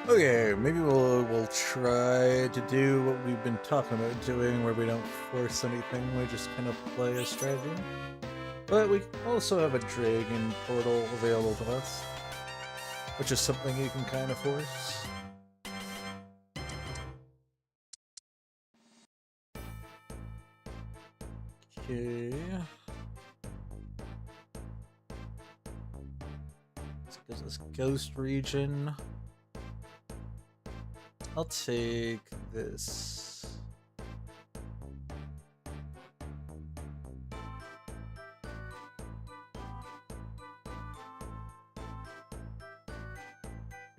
Okay, maybe we'll try to do what we've been talking about doing, where we don't force anything, we just kind of play a strategy. But we also have a dragon portal available to us, which is something you can kind of force. Okay. This gives us Ghost Region. I'll take this.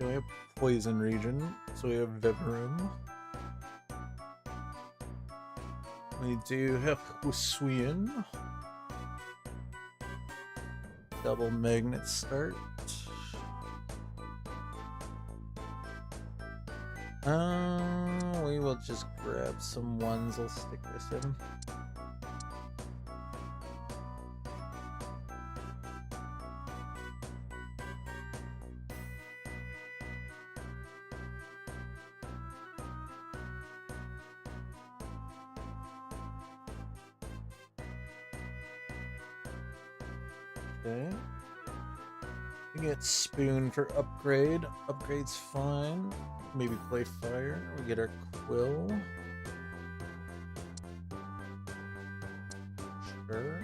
Okay, we have Poison Region, so we have Vivarium. We do have Hisuian. Double Magnet Start. We will just grab some ones. I'll stick this in. Okay. We get Spoon for upgrade. Upgrade's fine. Maybe play Fire. We get our Quill. Sure.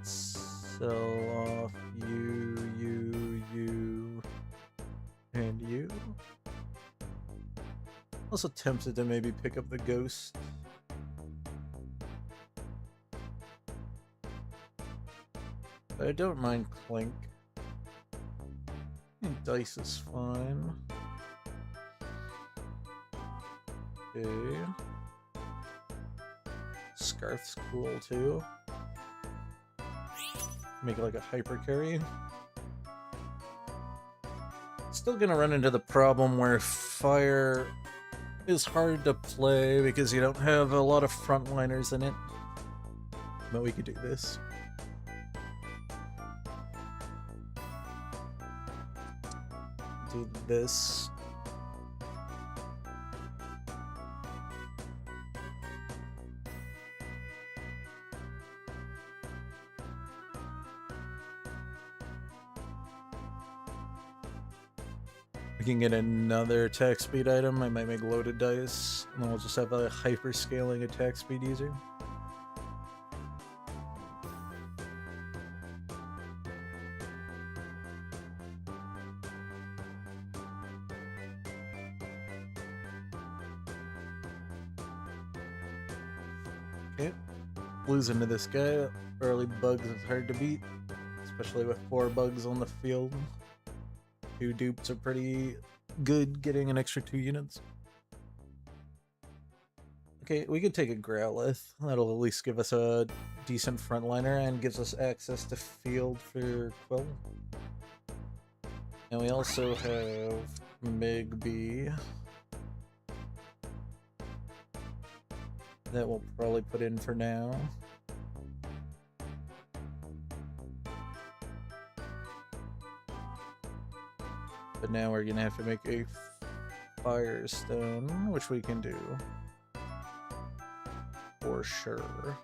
Sell off you, and you. Also tempted to maybe pick up the Ghost. But I don't mind Clink. Dice is fine. Okay. Scarf's cool too. Make it like a hyper carry. Still gonna run into the problem where Fire is hard to play because you don't have a lot of frontliners in it. But we could do this. Do this. We can get another attack speed item. I might make loaded dice, and then we'll just have a hyper scaling attack speed user. Okay, blues into this guy. Early bugs is hard to beat, especially with 4 bugs on the field. 2 dupes are pretty good, getting an extra 2 units. Okay, we could take a Growlithe. That'll at least give us a decent frontliner and gives us access to field for Quill. And we also have Migby. That we'll probably put in for now. But now we're gonna have to make a Firestone, which we can do. For sure.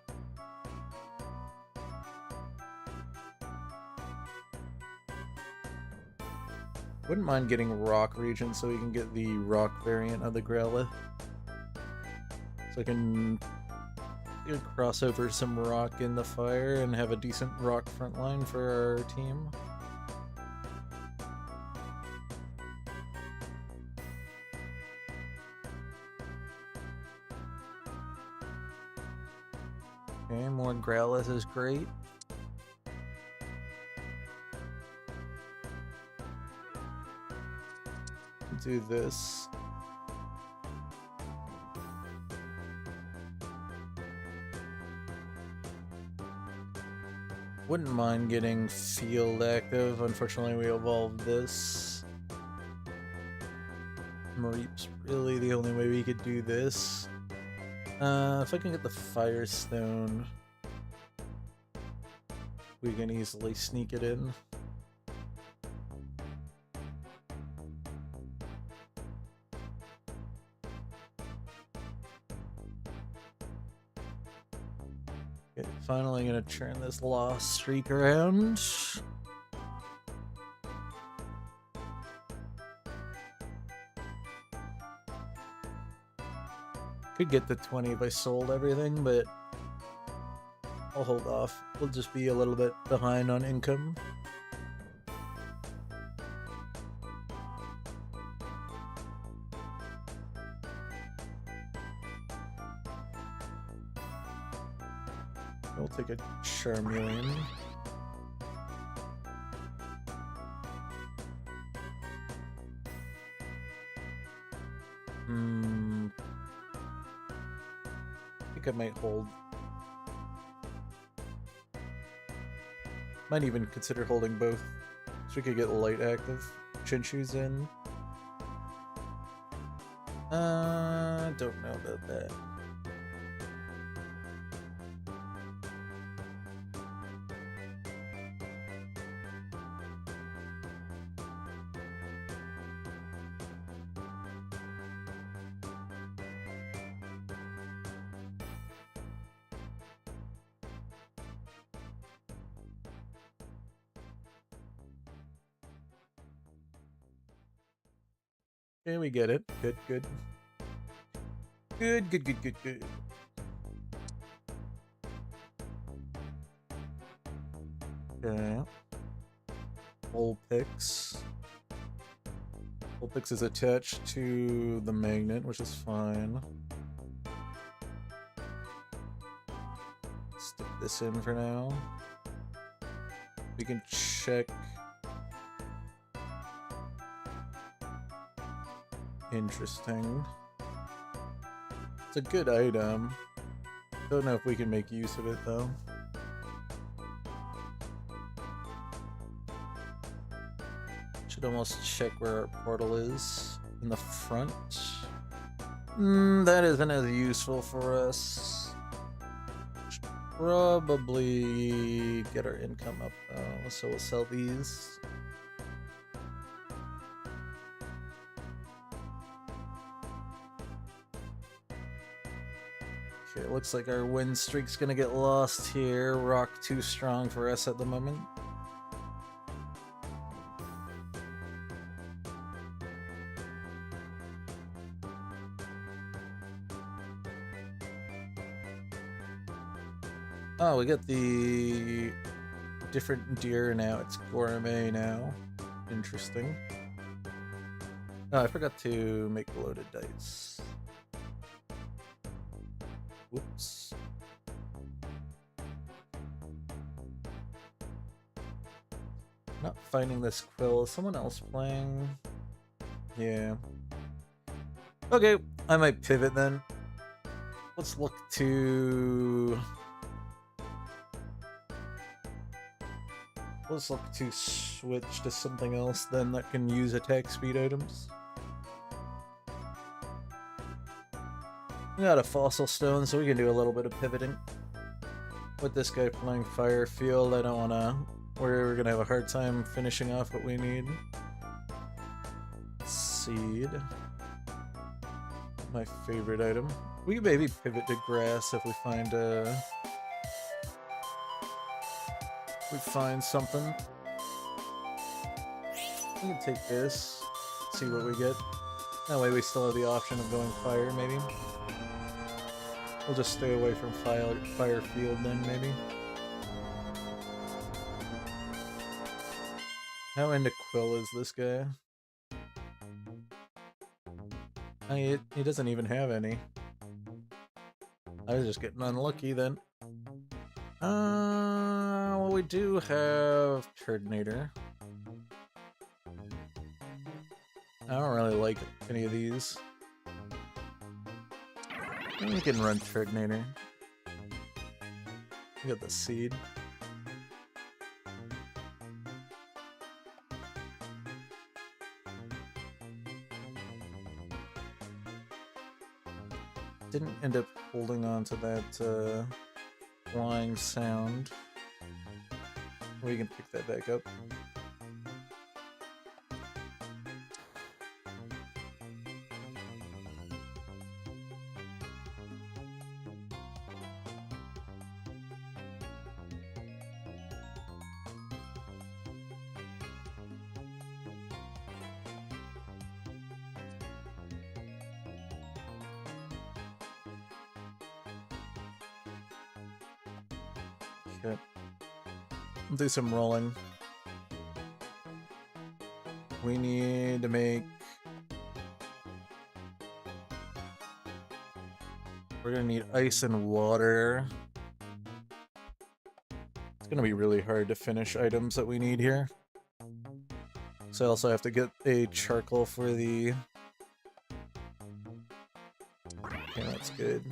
Wouldn't mind getting Rock Region so we can get the Rock variant of the Growlithe. So I can cross over some Rock in the Fire and have a decent Rock frontline for our team. Okay, more Growlithe is great. Do this. Wouldn't mind getting field active. Unfortunately, we evolved this. Mareep's really the only way we could do this. If I can get the Firestone, we can easily sneak it in. Okay, finally gonna turn this lost streak around. Could get the 20 if I sold everything, but I'll hold off. We'll just be a little bit behind on income. We'll take a Charmeleon. I think I might hold. Might even consider holding both, so we could get light active. Chinchu's in. Don't know about that. Okay, we get it. Good, good. Good, good, good, good, good. Okay. Vulpix. Vulpix is attached to the magnet, which is fine. Stick this in for now. We can check. Interesting. It's a good item. Don't know if we can make use of it though. Should almost check where our portal is in the front. That isn't as useful for us. Should probably get our income up though, so we'll sell these. Okay, it looks like our win streak's gonna get lost here. Rock too strong for us at the moment. Oh, we got the different deer now. It's gourmet now. Interesting. Oh, I forgot to make loaded dice. Whoops. Not finding this quill. Is someone else playing? Yeah. Okay, I might pivot then. Let's look to... Let's look to switch to something else then that can use attack speed items. We got a fossil stone, so we can do a little bit of pivoting. With this guy playing Fire Field, I don't wanna... We're gonna have a hard time finishing off what we need. Seed. My favorite item. We can maybe pivot to grass if we find something. We can take this, see what we get. That way we still have the option of going fire, maybe. We'll just stay away from fire field then, maybe. How into Quill is this guy? He doesn't even have any. I was just getting unlucky then. Well, we do have Turtonator. I don't really like any of these. We can run Turtonator. We got the seed. didn't end up holding on to that flying sound. We can pick that back up. Okay. We'll do some rolling. We need to make... We're gonna need ice and water. It's gonna be really hard to finish items that we need here. So I also have to get a charcoal for the... Okay, that's good.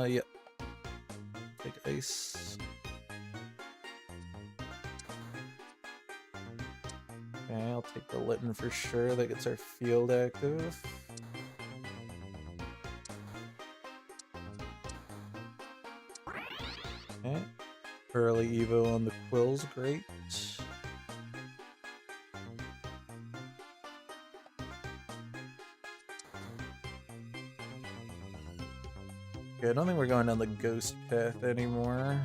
Yep. Take ice. Okay, I'll take the Litten for sure. That gets our field active. Okay. Early Evo on the quills, great. Okay, I don't think we're going down the ghost path anymore.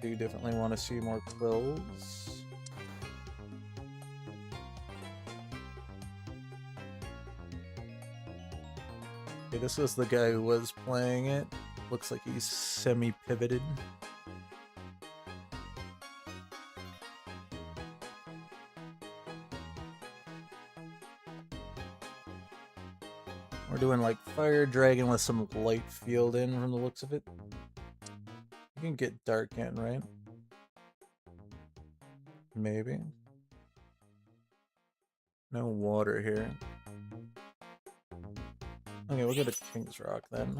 Do definitely want to see more quills. Okay, this was the guy who was playing it. Looks like he's semi-pivoted. We're doing like Fire Dragon with some light field in from the looks of it. You can get dark in, right? Maybe. No water here. Okay, we'll go to King's Rock then.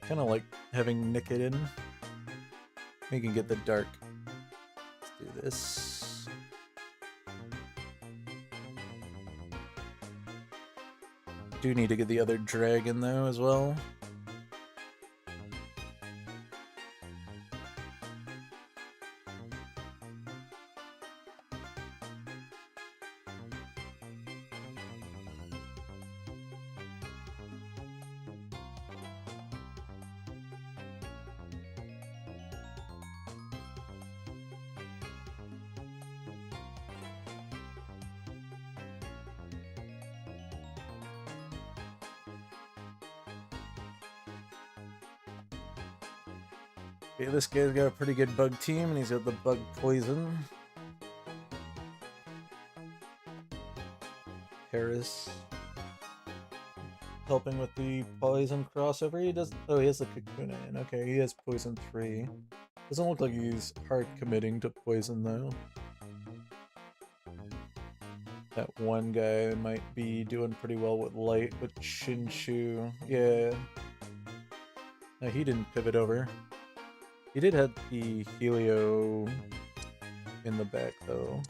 Kind of like having Nick it in. We can get the dark. Let's do this. Do need to get the other dragon though as well. Okay, this guy's got a pretty good bug team, and he's got the bug poison. Harris helping with the poison crossover. He does. Oh, he has the Kakuna in. Okay, he has poison 3. Doesn't look like he's hard committing to poison though. That one guy might be doing pretty well with light, with Shinshu. Yeah. No, he didn't pivot over. He did have the Helio in the back, though.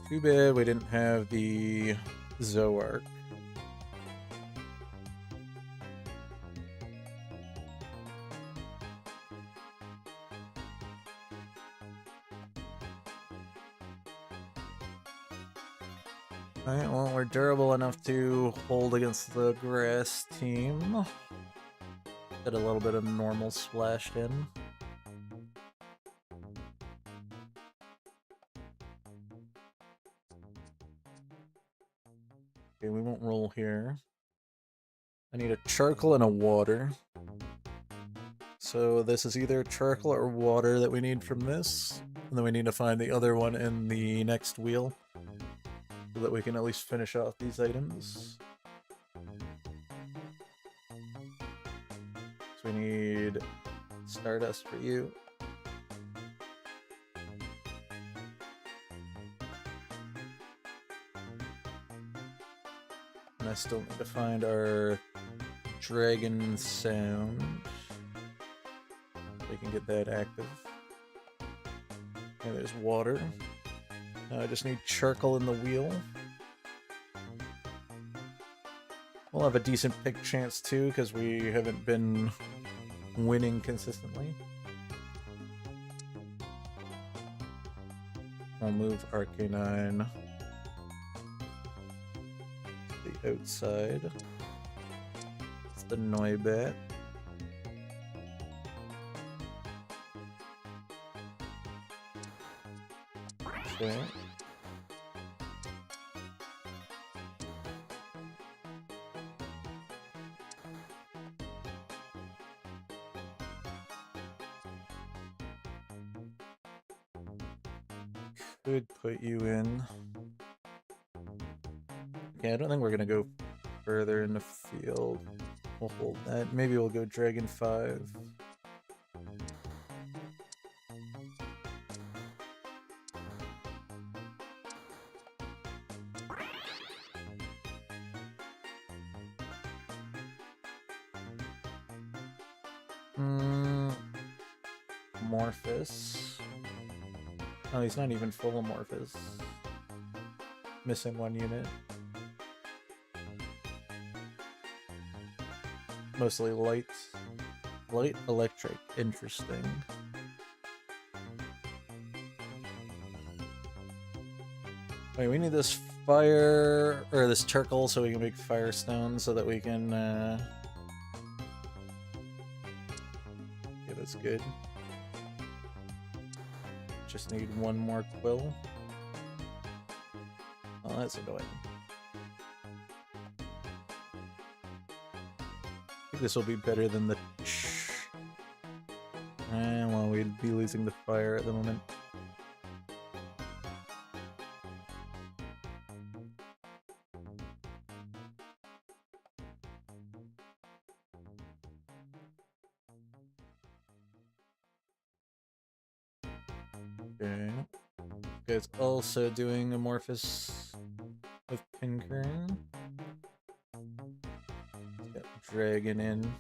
Too bad we didn't have the Zoark. Alright, well, we're durable enough to hold against the grass team. Got a little bit of normal splashed in. Okay, we won't roll here. I need a charcoal and a water. So this is either charcoal or water that we need from this. And then we need to find the other one in the next wheel. So that we can at least finish off these items. So we need Stardust for you. And I still need to find our dragon sound. We can get that active. And there's water. Now I just need charcoal in the wheel. We'll have a decent pick chance too, because we haven't been winning consistently. I'll move Arcanine to the outside. It's the Noibat. Okay. Could put you in. Okay, I don't think we're gonna go further in the field. We'll hold that. Maybe we'll go Dragon 5. Morphus. Oh, he's not even full Amorphous. Missing one unit. Mostly light. Light electric. Interesting. Wait, we need this fire, or this charcoal so we can make firestone so that we can, yeah, that's good. Just need one more quill. Oh, that's annoying. I think this will be better than the well, we'd be losing the fire at the moment. Okay. It's also doing Amorphous with Pinkern. Got Dragon in.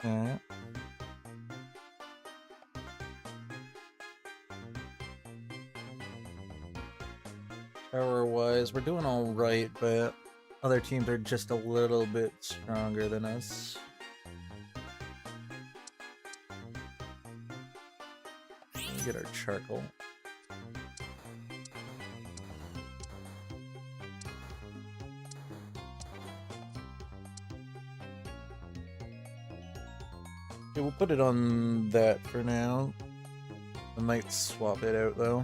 Alright. Power-wise, we're doing alright, but other teams are just a little bit stronger than us. Get our charcoal. Okay, we'll put it on that for now. I might swap it out though.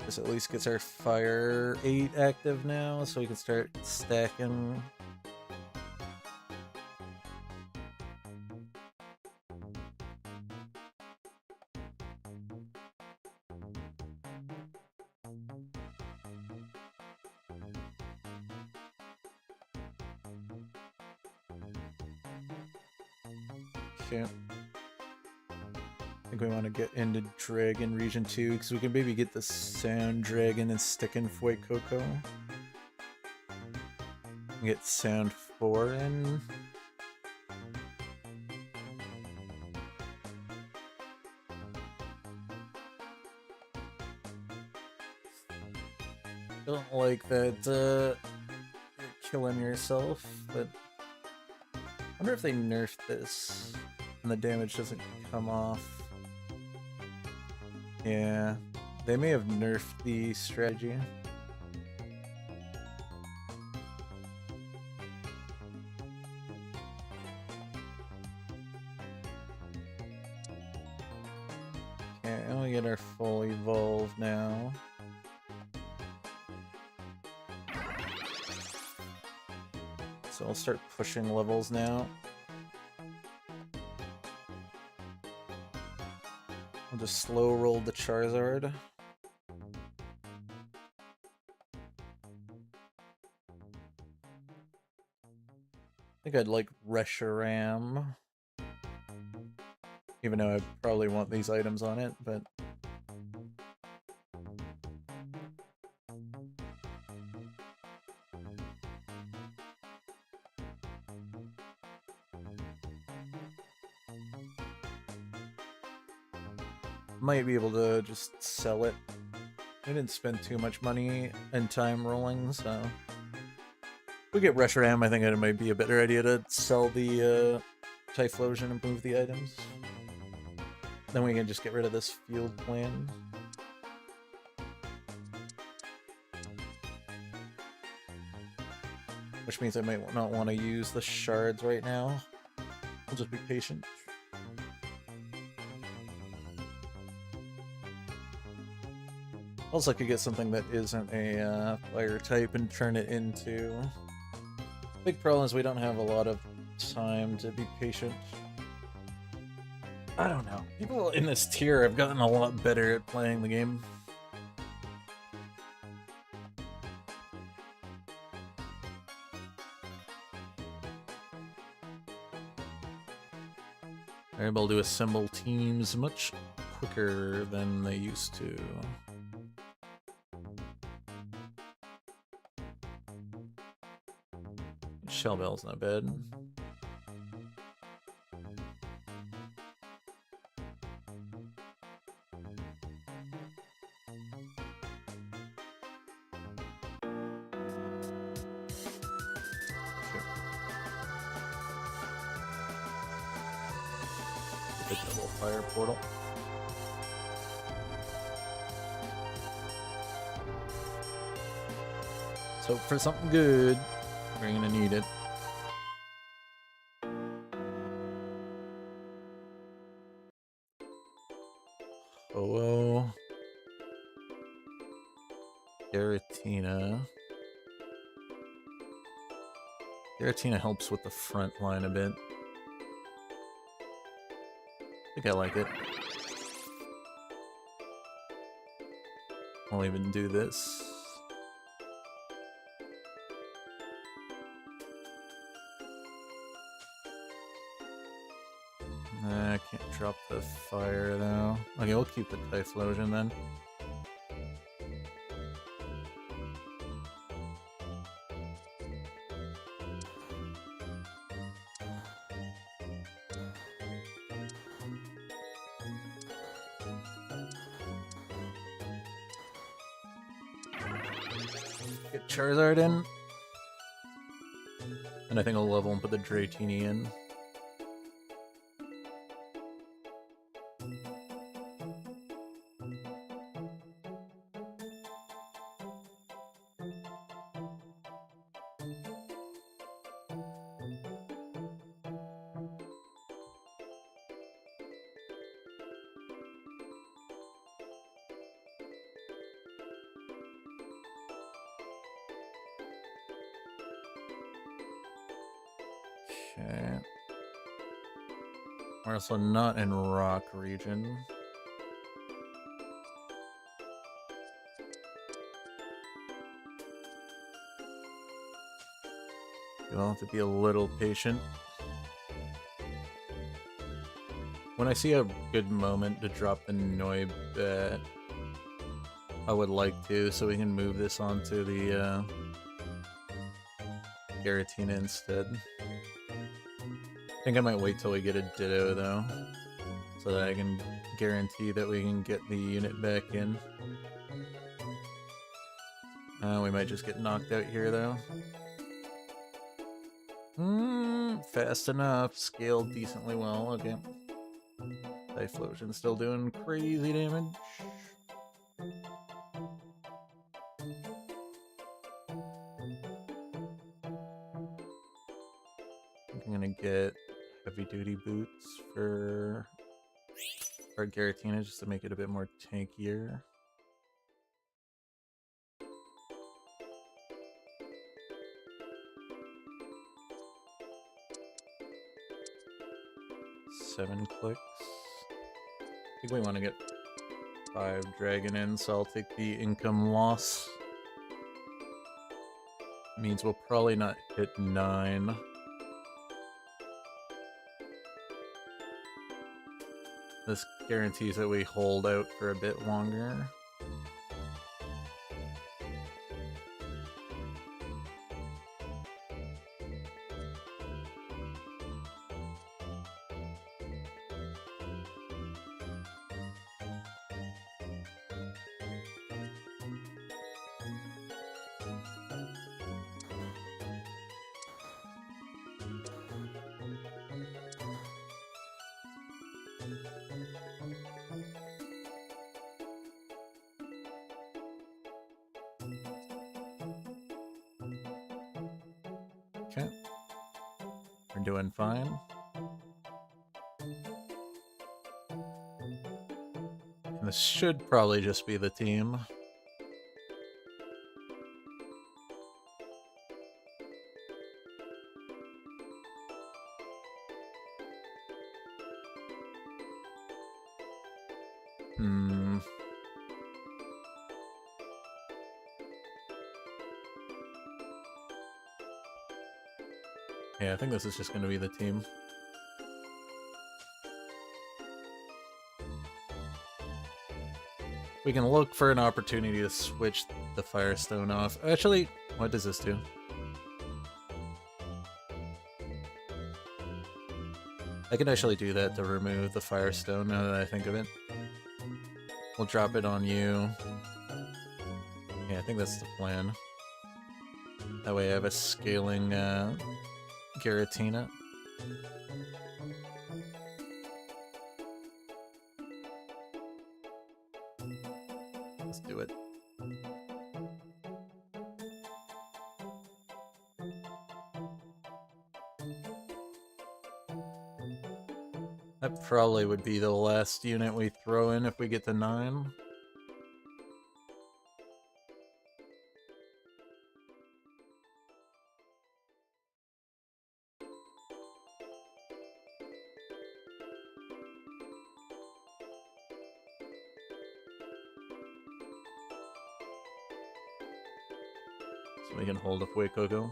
This at least gets our Fire 8 active now, so we can start stacking. Okay. I think we want to get into Dragon Region 2, because we can maybe get the Sound Dragon and stick in Fuecoco. Get Sound 4 in. Don't like that you're killing yourself, but I wonder if they nerfed this and the damage doesn't come off. Yeah, they may have nerfed the strategy. Okay, and we get our full evolve now. So I'll start pushing levels now. I'll just slow roll the Charizard. I think I'd like Reshiram. Even though I probably want these items on it, but... might be able to just sell it. I didn't spend too much money and time rolling, so... If we get Reshiram, I think it might be a better idea to sell the Typhlosion and move the items. Then we can just get rid of this field plan. Which means I might not want to use the shards right now. I'll just be patient. Also, I could get something that isn't a fire type and turn it into... Big problem is we don't have a lot of time to be patient. I don't know. People in this tier have gotten a lot better at playing the game. They're able to assemble teams much quicker than they used to. Shell Bell's not bad. The double fire portal. So for something good, we're gonna need it. Oh, Giratina. Giratina helps with the front line a bit. I think I like it. I'll even do this. I can't drop the fire though. Okay, we'll keep the Typhlosion then. Get Charizard in. And I think I'll level and put the Dratini in. Okay. We're also not in Rock region. You'll have to be a little patient. When I see a good moment to drop the Noibat, I would like to, so we can move this onto the Giratina instead. I think I might wait till we get a Ditto though, so that I can guarantee that we can get the unit back in. We might just get knocked out here though. Fast enough. Scaled decently well. Okay. Typhlosion still doing crazy damage. I'm gonna get heavy duty boots for Giratina just to make it a bit more tankier. Seven clicks. I think we want to get 5 dragon in, so I'll take the income loss. Means we'll probably not hit 9. This guarantees that we hold out for a bit longer. Okay. We're doing fine. And this should probably just be the team. Yeah, I think this is just going to be the team. We can look for an opportunity to switch the Firestone off. Actually, what does this do? I can actually do that to remove the Firestone now that I think of it. We'll drop it on you. Yeah, I think that's the plan. That way I have a scaling Giratina. Let's do it. That probably would be the last unit we throw in if we get to 9. So we can hold a Fuecoco.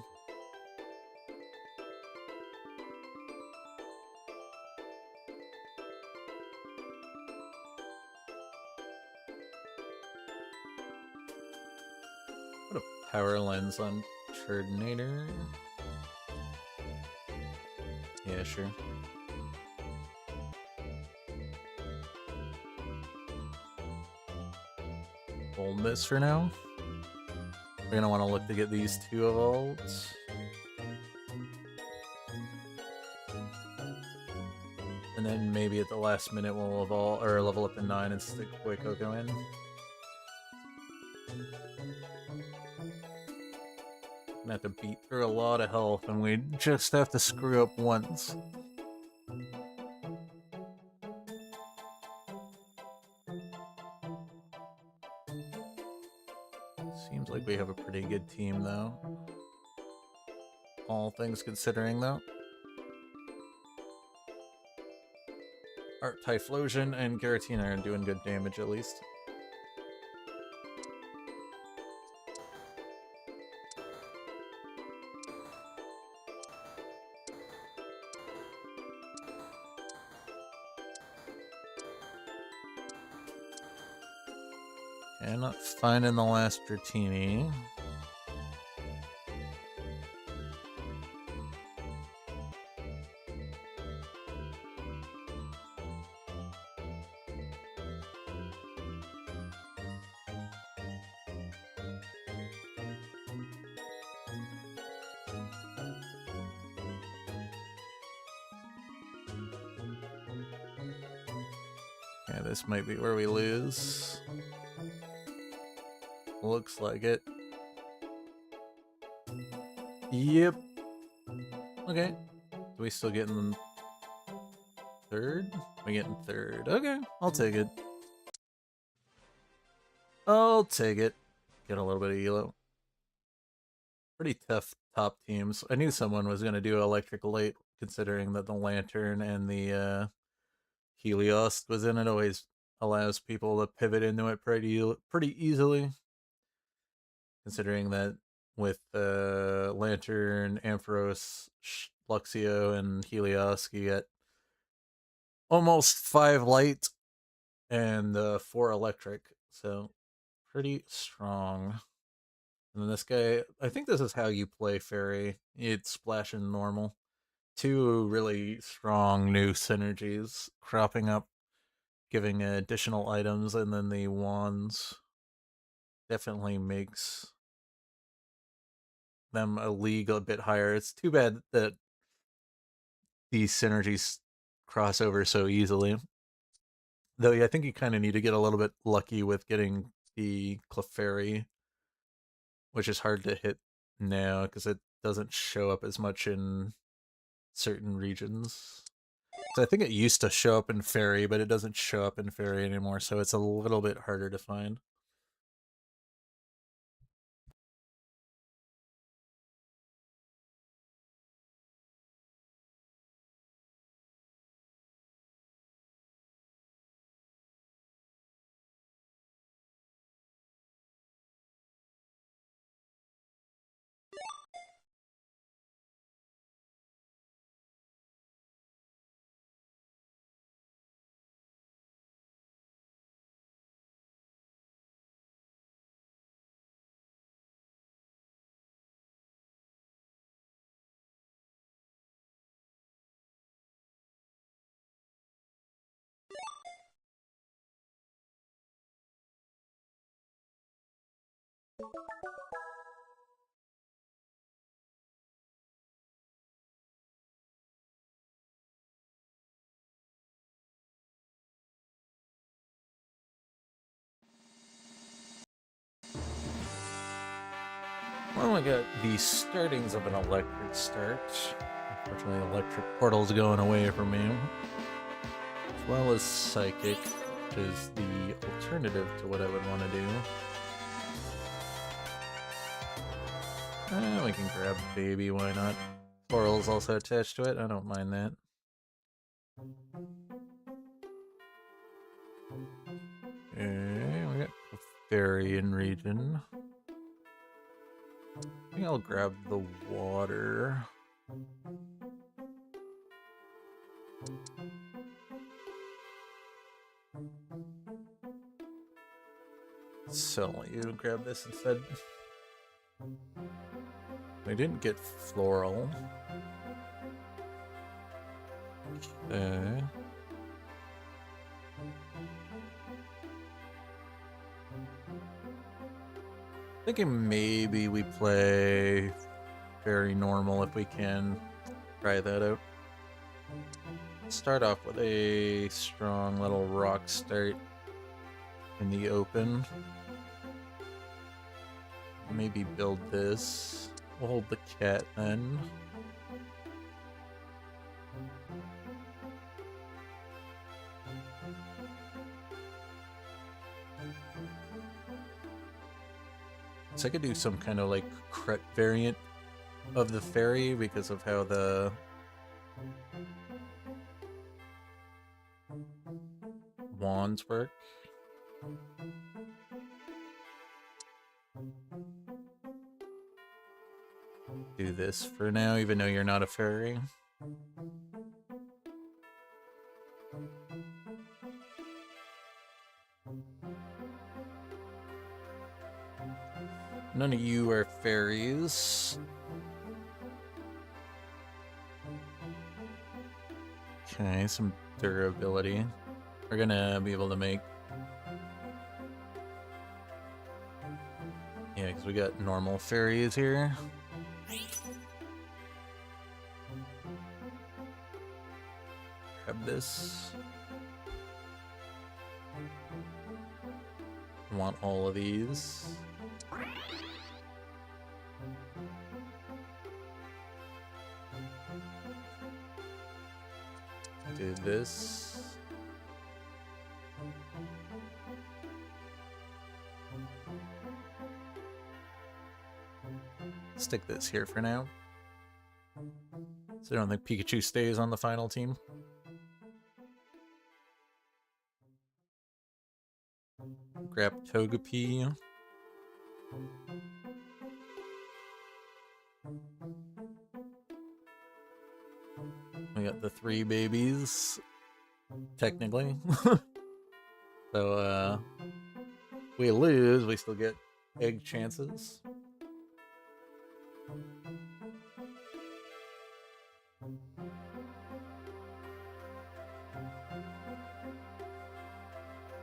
Put a power lens on Turtonator. Yeah, sure. Hold this for now. We're gonna want to look to get these 2 evolved. And then maybe at the last minute we'll evolve or level up to 9 and stick Fuecoco in. Gonna have to beat through a lot of health, and we just have to screw up once. Seems like we have a pretty good team, though. All things considering, though. Our Typhlosion and Giratina are doing good damage, at least. Okay, not finding the last Dratini. Yeah, this might be where we lose. Looks like it. Yep. Okay. Are we still getting third? We're getting third. Okay, I'll take it. I'll take it. Get a little bit of elo. Pretty tough top teams. I knew someone was going to do electric late, considering that the Lantern and the Helios was in it. Always allows people to pivot into it pretty easily. Considering that with Lantern, Ampharos, Luxio, and Helios, you get almost 5 light and 4 electric. So pretty strong. And then this guy, I think this is how you play Fairy. You'd splash in normal. 2 really strong new synergies cropping up, giving additional items, and then the wands definitely makes them a league a bit higher. It's too bad that these synergies cross over so easily. Though I think you kind of need to get a little bit lucky with getting the Clefairy, which is hard to hit now because it doesn't show up as much in certain regions. So I think it used to show up in Fairy, but it doesn't show up in Fairy anymore, so it's a little bit harder to find. Well, I got the startings of an electric start. Unfortunately, electric portal's going away from me. As well as psychic, which is the alternative to what I would want to do. We can grab baby, why not? Floral's also attached to it, I don't mind that. Okay, we got Fairy in region. I think I'll grab the water. So I'll let you grab this instead. I didn't get floral. Okay. Thinking maybe we play very normal if we can. Try that out. Start off with a strong little rock start in the open. Maybe build this. We'll hold the cat then. So I could do some kind of like Kret variant of the fairy because of how the wands work. Do this for now, even though you're not a fairy. None of you are fairies. Okay, some durability. We're gonna be able to make... Yeah, because we got normal fairies here. Grab this. want all of these. Do this. Stick this here for now. So I don't think Pikachu stays on the final team. Grab Togepi. We got the 3 babies, technically. So, we lose, we still get egg chances.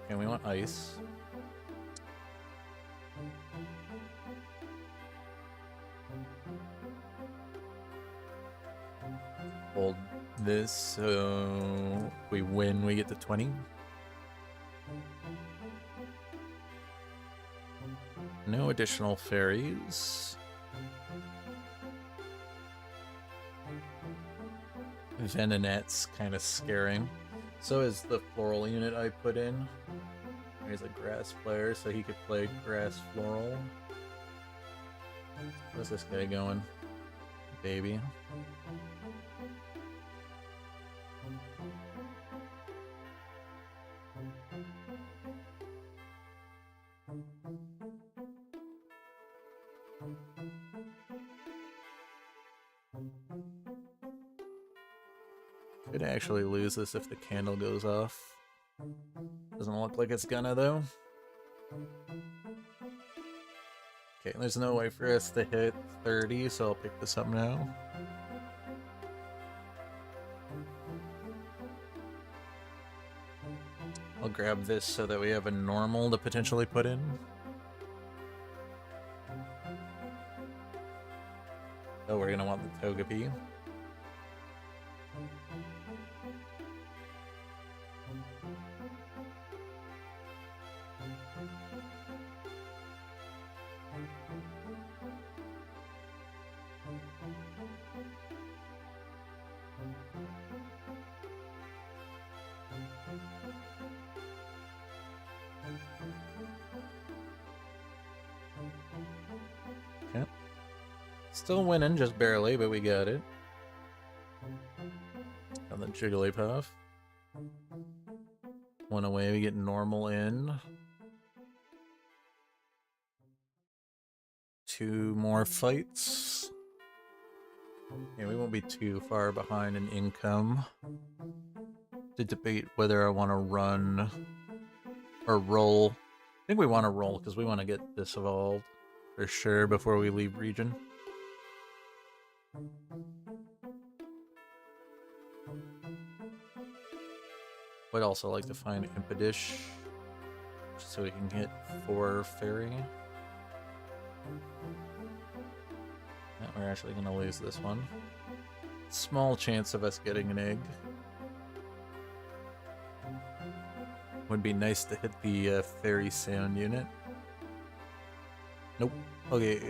And we want ice. Hold this, so if we win, we get to 20. No additional fairies. Venonet's kind of scaring. So is the floral unit I put in. He's a grass player, so he could play grass floral. Where's this guy going? Baby. Could actually lose this if the candle goes off. Doesn't look like it's gonna, though. Okay, there's no way for us to hit 30, so I'll pick this up now. I'll grab this so that we have a normal to potentially put in. Oh, we're gonna want the Togepi. Okay. Still winning, just barely, but we got it. Got the Jigglypuff. One away, we get normal in. 2 more fights. Yeah, we won't be too far behind in income. To debate whether I want to run or roll. I think we want to roll because we want to get this evolved for sure before we leave region. Would also like to find Impedish so we can hit 4 fairy. Yeah, we're actually going to lose this one. Small chance of us getting an egg. Would be nice to hit the fairy sound unit. Nope. Okay.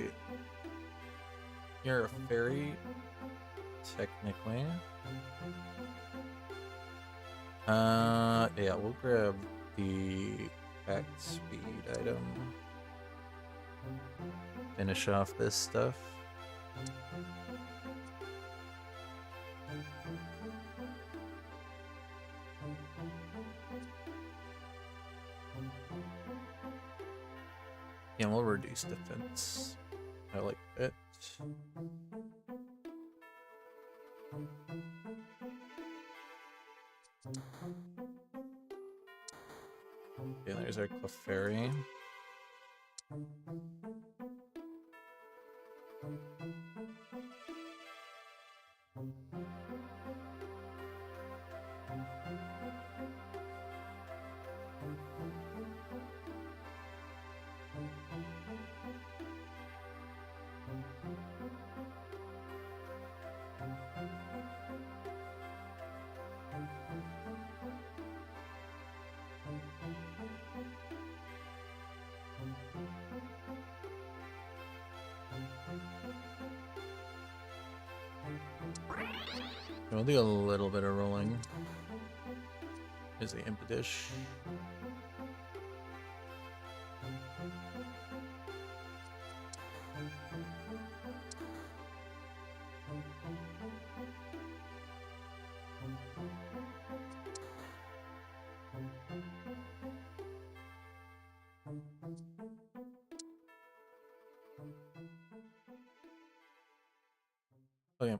You're a fairy, technically. Yeah, we'll grab the act speed item. Finish off this stuff. Yeah, we'll reduce defense. I like that. Yeah, there's our Clefairy. We'll do a little bit of rolling. Here's the Impidish. Okay.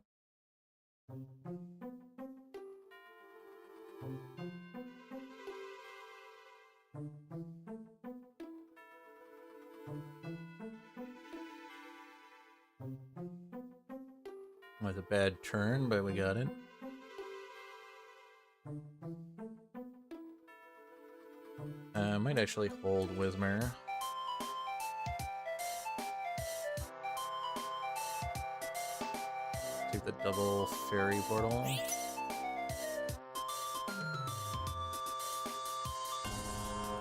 Was a bad turn, but we got it. Might actually hold Whismur. Take the double fairy portal.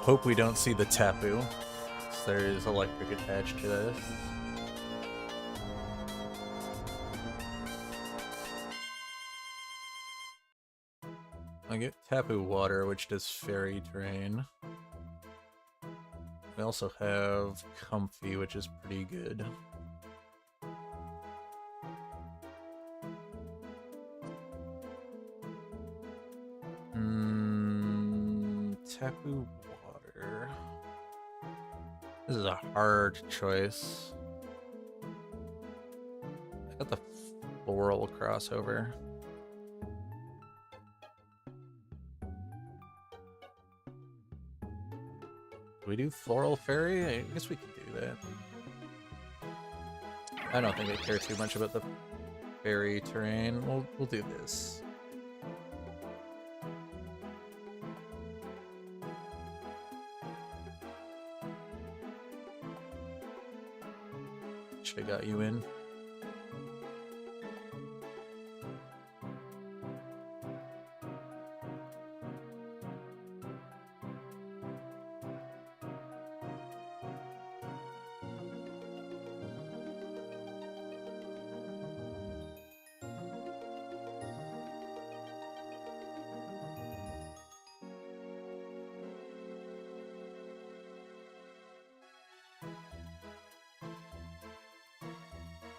Hope we don't see the Tapu. There is electric attached to this. I get Tapu Water, which does fairy terrain. We also have Comfy, which is pretty good. Tapu Water. This is a hard choice. I got the Floral crossover. Do we do Floral Fairy? I guess we could do that. I don't think I care too much about the fairy terrain. We'll do this. Should have got you in.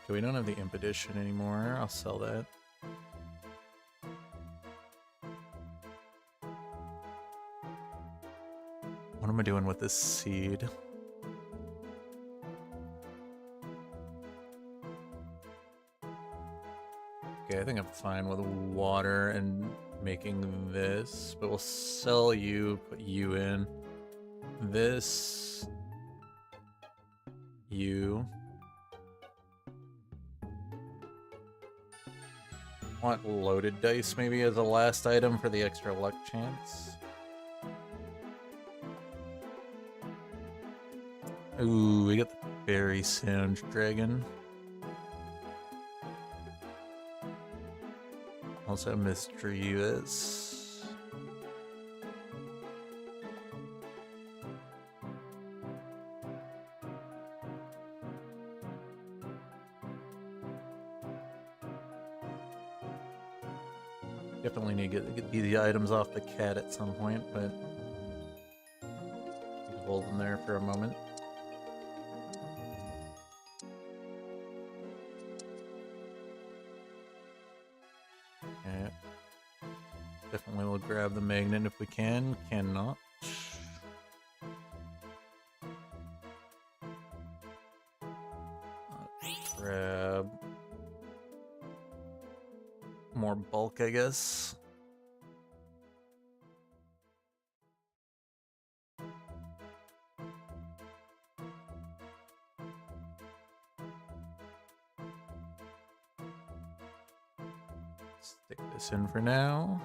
We don't have the Impedition anymore. I'll sell that. What am I doing with this seed? Okay, I think I'm fine with water and making this, but we'll sell you, put you in. This. You. Want loaded dice maybe as a last item for the extra luck chance. Ooh, we got the Fairy Sound Dragon. Also Mischievous. Definitely need to get the items off the cat at some point, but hold them there for a moment. Okay. Definitely will grab the magnet if we can. Cannot. Grab more bulk, I guess. Stick this in for now.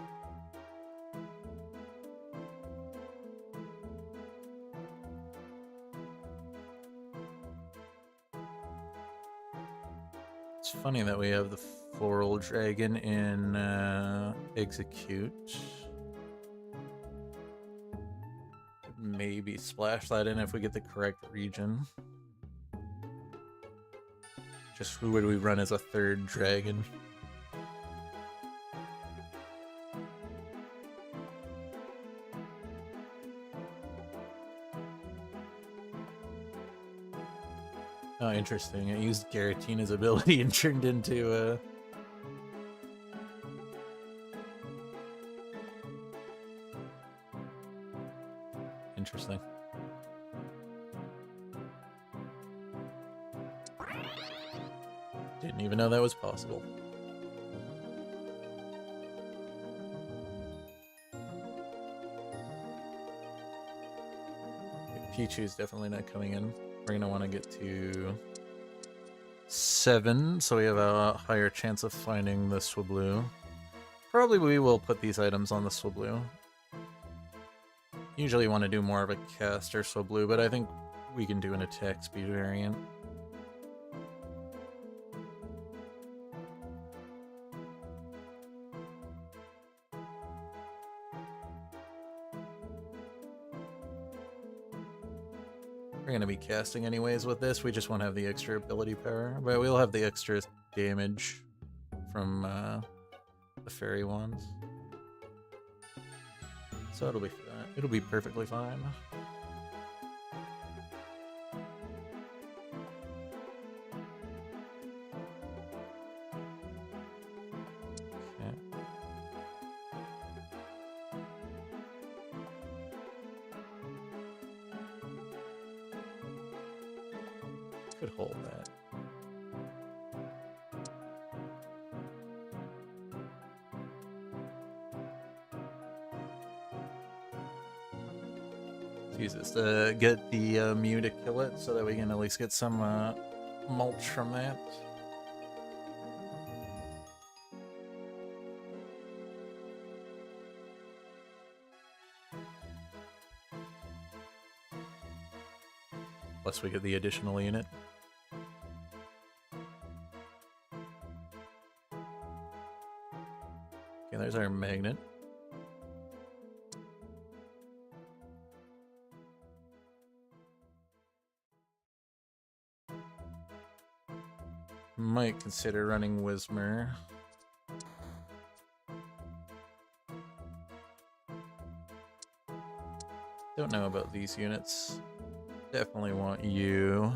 It's funny that we have the Floral Dragon in Execute. Maybe splash that in if we get the correct region. Just who would we run as a third dragon? Oh, interesting. It used Garatina's ability and turned into Interesting. Didn't even know that was possible. Pichu's definitely not coming in. We're gonna want to get to 7, so we have a higher chance of finding the Swablu. Probably we will put these items on the Swablu. Usually want to do more of a caster Swablu, but I think we can do an attack speed variant. We're going to be casting anyways with this, we just won't have the extra ability power, but we'll have the extra damage from the fairy wands. So it'll be fine. It'll be perfectly fine. Could hold that. Let's use this to get the Mew to kill it so that we can at least get some mulch from that. Plus we get the additional unit. Okay, there's our magnet. Might consider running Whismur. Don't know about these units. Definitely want you.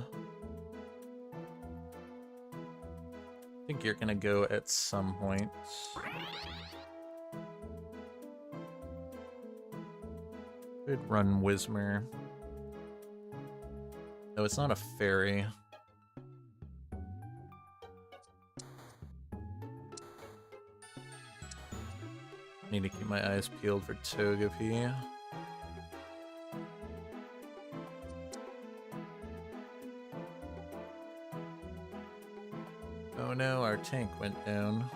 I think you're gonna go at some point. Could run Whismur. No, it's not a fairy. Need to keep my eyes peeled for Togepi. Oh no, our tank went down.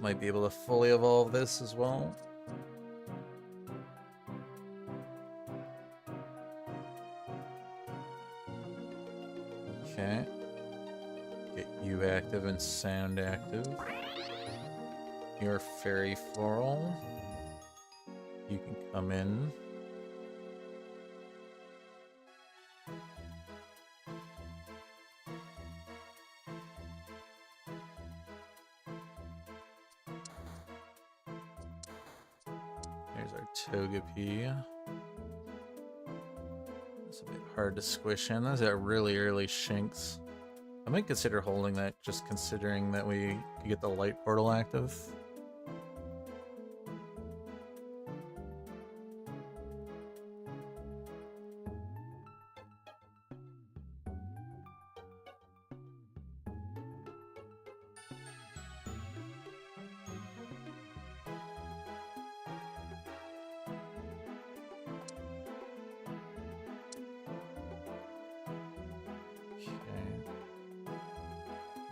Might be able to fully evolve this as well. Okay. Get you active and sound active. Your fairy floral. You can come in. There's our Togepi. It's a bit hard to squish in. Those are really early Shinx. I might consider holding that, just considering that we could get the light portal active.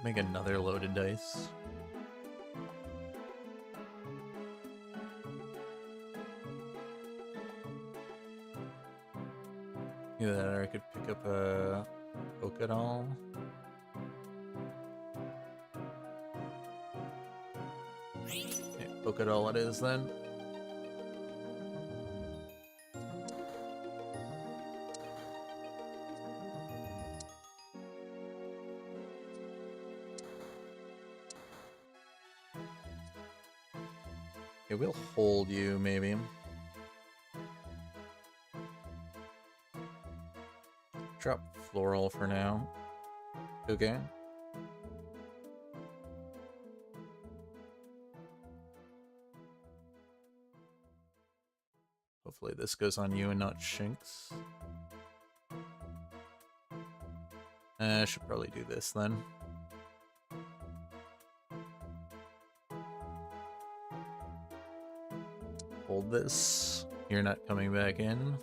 Make another loaded dice. Either that or I could pick up a Pokédoll. Okay, Pokédoll it is then. Okay, we'll hold you, maybe. Drop floral for now. Okay. Hopefully this goes on you and not Shinx. I should probably do this then. Hold this. You're not coming back in.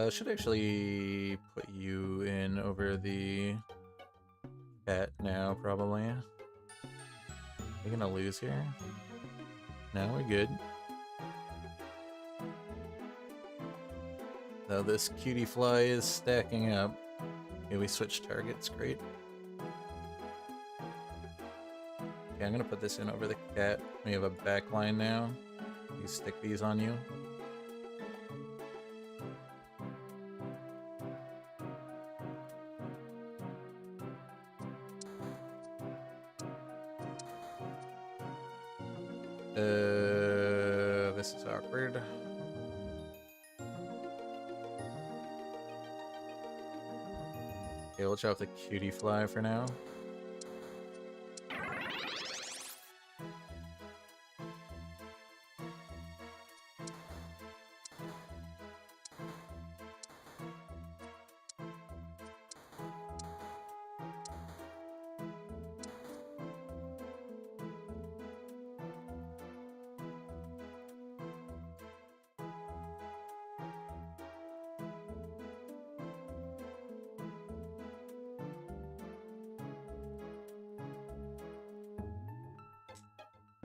Should actually put you in over the cat now, probably. Are we gonna lose here? No, we're good. Though this cutie fly is stacking up. Okay, we switch targets, great. Okay, I'm gonna put this in over the cat. We have a backline now. You stick these on you. This is awkward. Okay, we'll drop the cutie fly for now.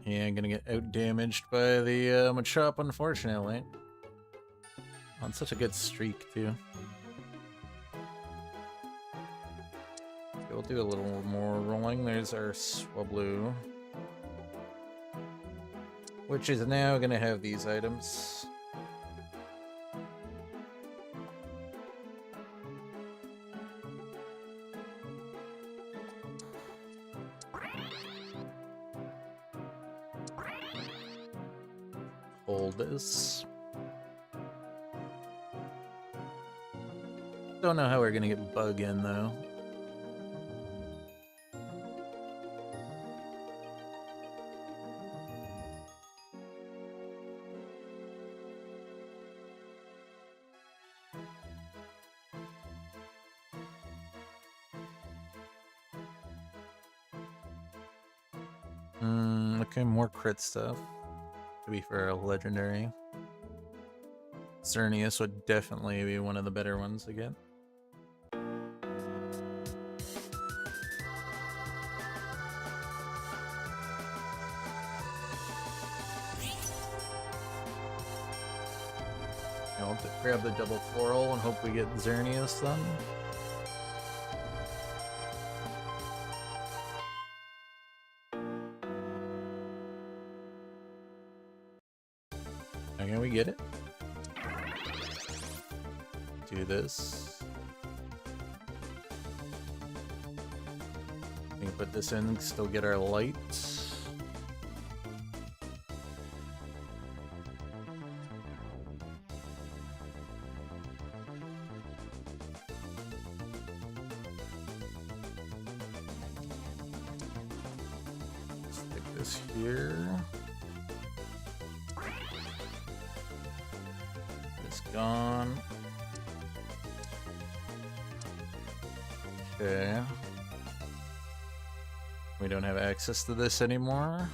Yeah, I'm gonna get out-damaged by the Machop, unfortunately. On such a good streak, too. Okay, we'll do a little more rolling. There's our Swablu. Which is now gonna have these items. Hold this. Don't know how we're gonna get Bug in, though. Okay, more crit stuff. To be for a legendary. Xerneas would definitely be one of the better ones to get. I'll grab the double floral and hope we get Xerneas then. Okay, we get it. Do this. We can put this in, still get our light. Stick this here. Gone. Okay. We don't have access to this anymore.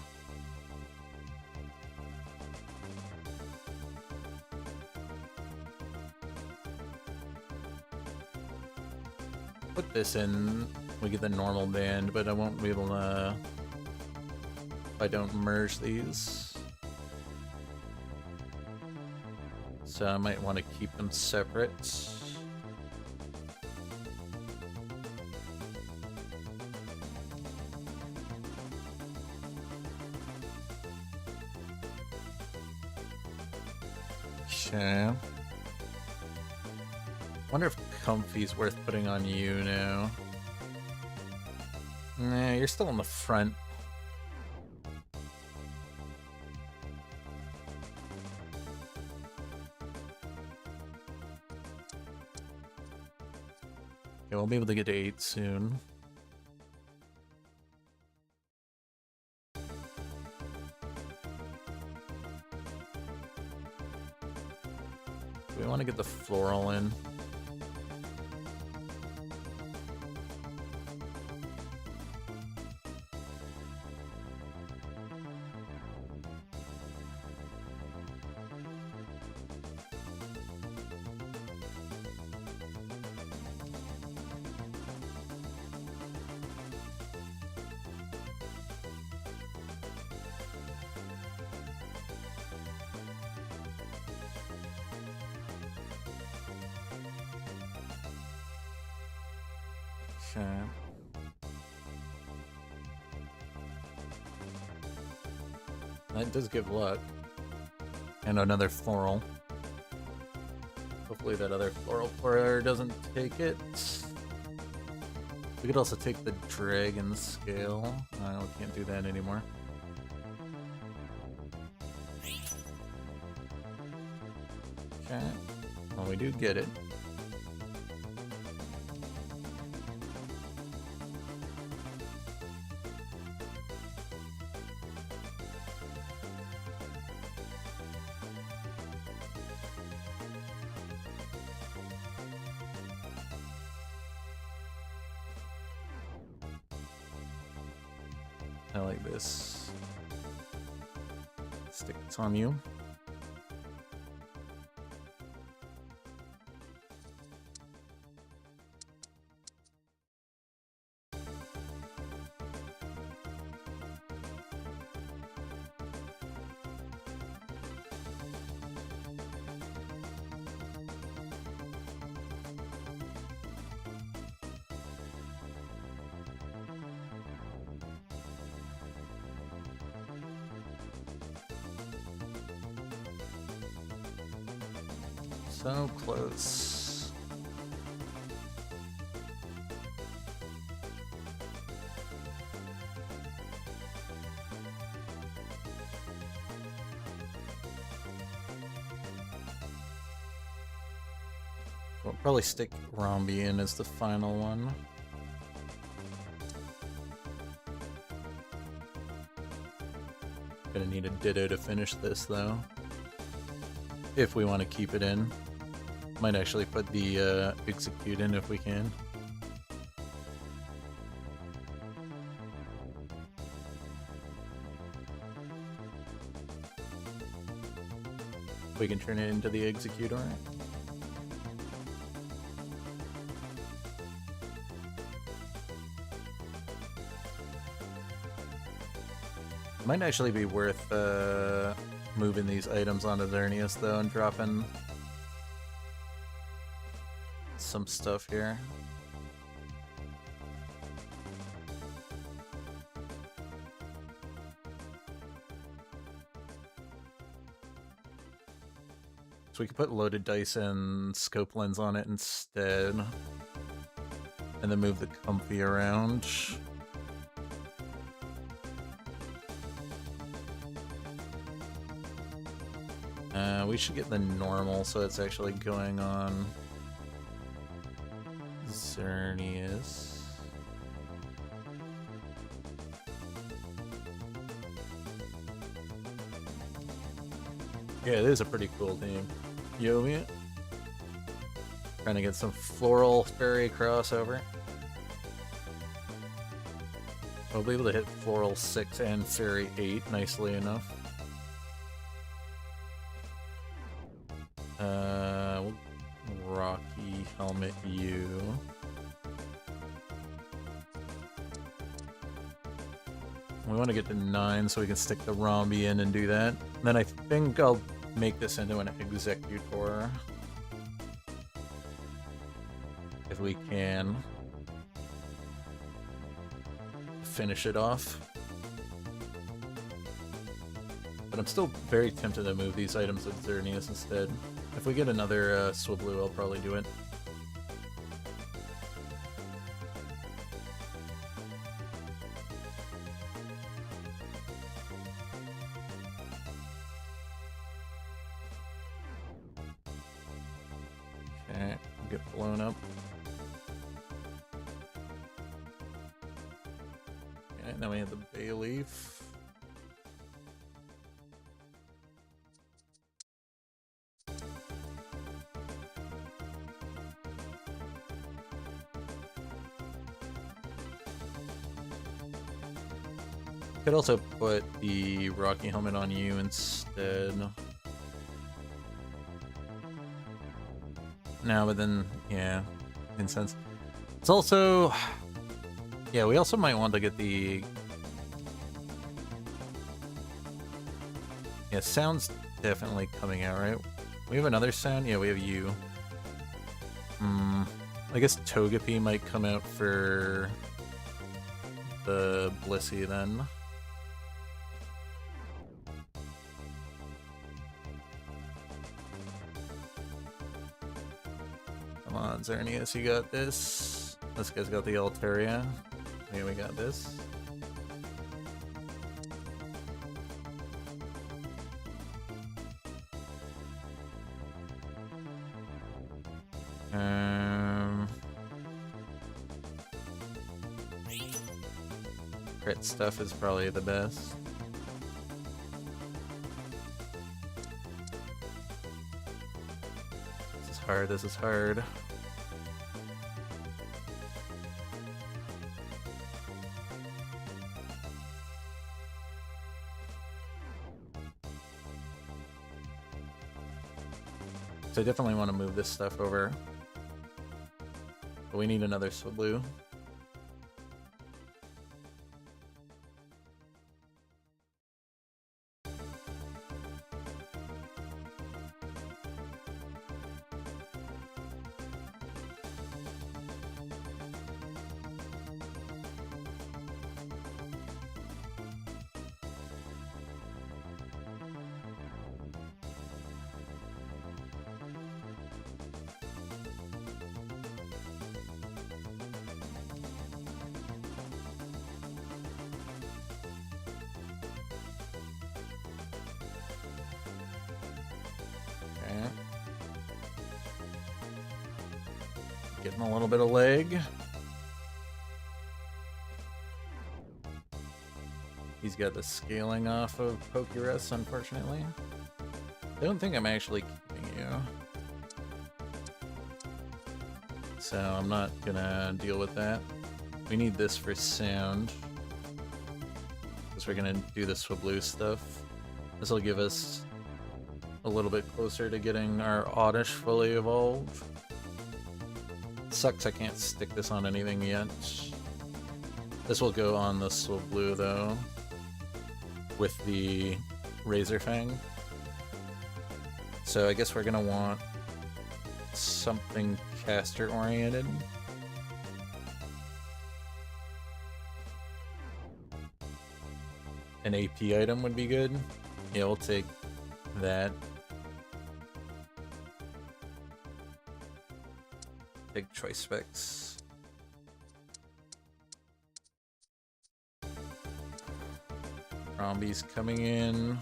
Put this in, we get the normal band, but I won't be able to if I don't merge these. So I might want to keep them separate. Okay. Wonder if Comfy's worth putting on you now. Nah, you're still in the front. Okay, we'll be able to get to 8 soon. We want to get the floral in. Okay. That does give luck. And another floral. Hopefully that other floral player doesn't take it. We could also take the dragon scale. We can't do that anymore. Okay. Well, we do get it. I like this. Stick it on you. So close. We'll probably stick Rombi in as the final one. Gonna need a Ditto to finish this though. If we want to keep it in. Might actually put the Execute in if we can. We can turn it into the Executor. Might actually be worth moving these items onto Xerneas though and dropping some stuff here. So we could put loaded dice and scope lens on it instead. And then move the Comfy around. We should get the normal so it's actually going on Xerneas. Yeah, it is a pretty cool team. Yomi. Trying to get some floral fairy crossover. We'll be able to hit floral 6 and fairy 8 nicely enough. Rocky helmet you. We want to get to 9 so we can stick the Rombi in and do that. And then I think I'll make this into an Executor. If we can. Finish it off. But I'm still very tempted to move these items to Xerneas instead. If we get another Swablu, I'll probably do it. Okay, get blown up. Okay, now we have the Bayleaf. Could also put the Rocky Helmet on you instead. No, but then, yeah, in sense. It's also, yeah, we also might want to get the, yeah, sound's definitely coming out, right? We have another sound? Yeah, we have you. I guess Togepi might come out for the Blissey then. Come on, Xerneas, you got this. This guy's got the Altaria. Yeah, we got this. Crit stuff is probably the best. This is hard, this is hard. So I definitely want to move this stuff over. But we need another Swablu. Getting a little bit of leg. He's got the scaling off of Pokerus, unfortunately. I don't think I'm actually keeping you. So I'm not gonna deal with that. We need this for sound. Because we're gonna do the Swablu stuff. This will give us a little bit closer to getting our Oddish fully evolved. Sucks I can't stick this on anything yet. This will go on the Swablu though, with the Razor Fang. So I guess we're gonna want something caster oriented. An AP item would be good. Yeah, we'll take that. Big choice specs. Rombi's coming in.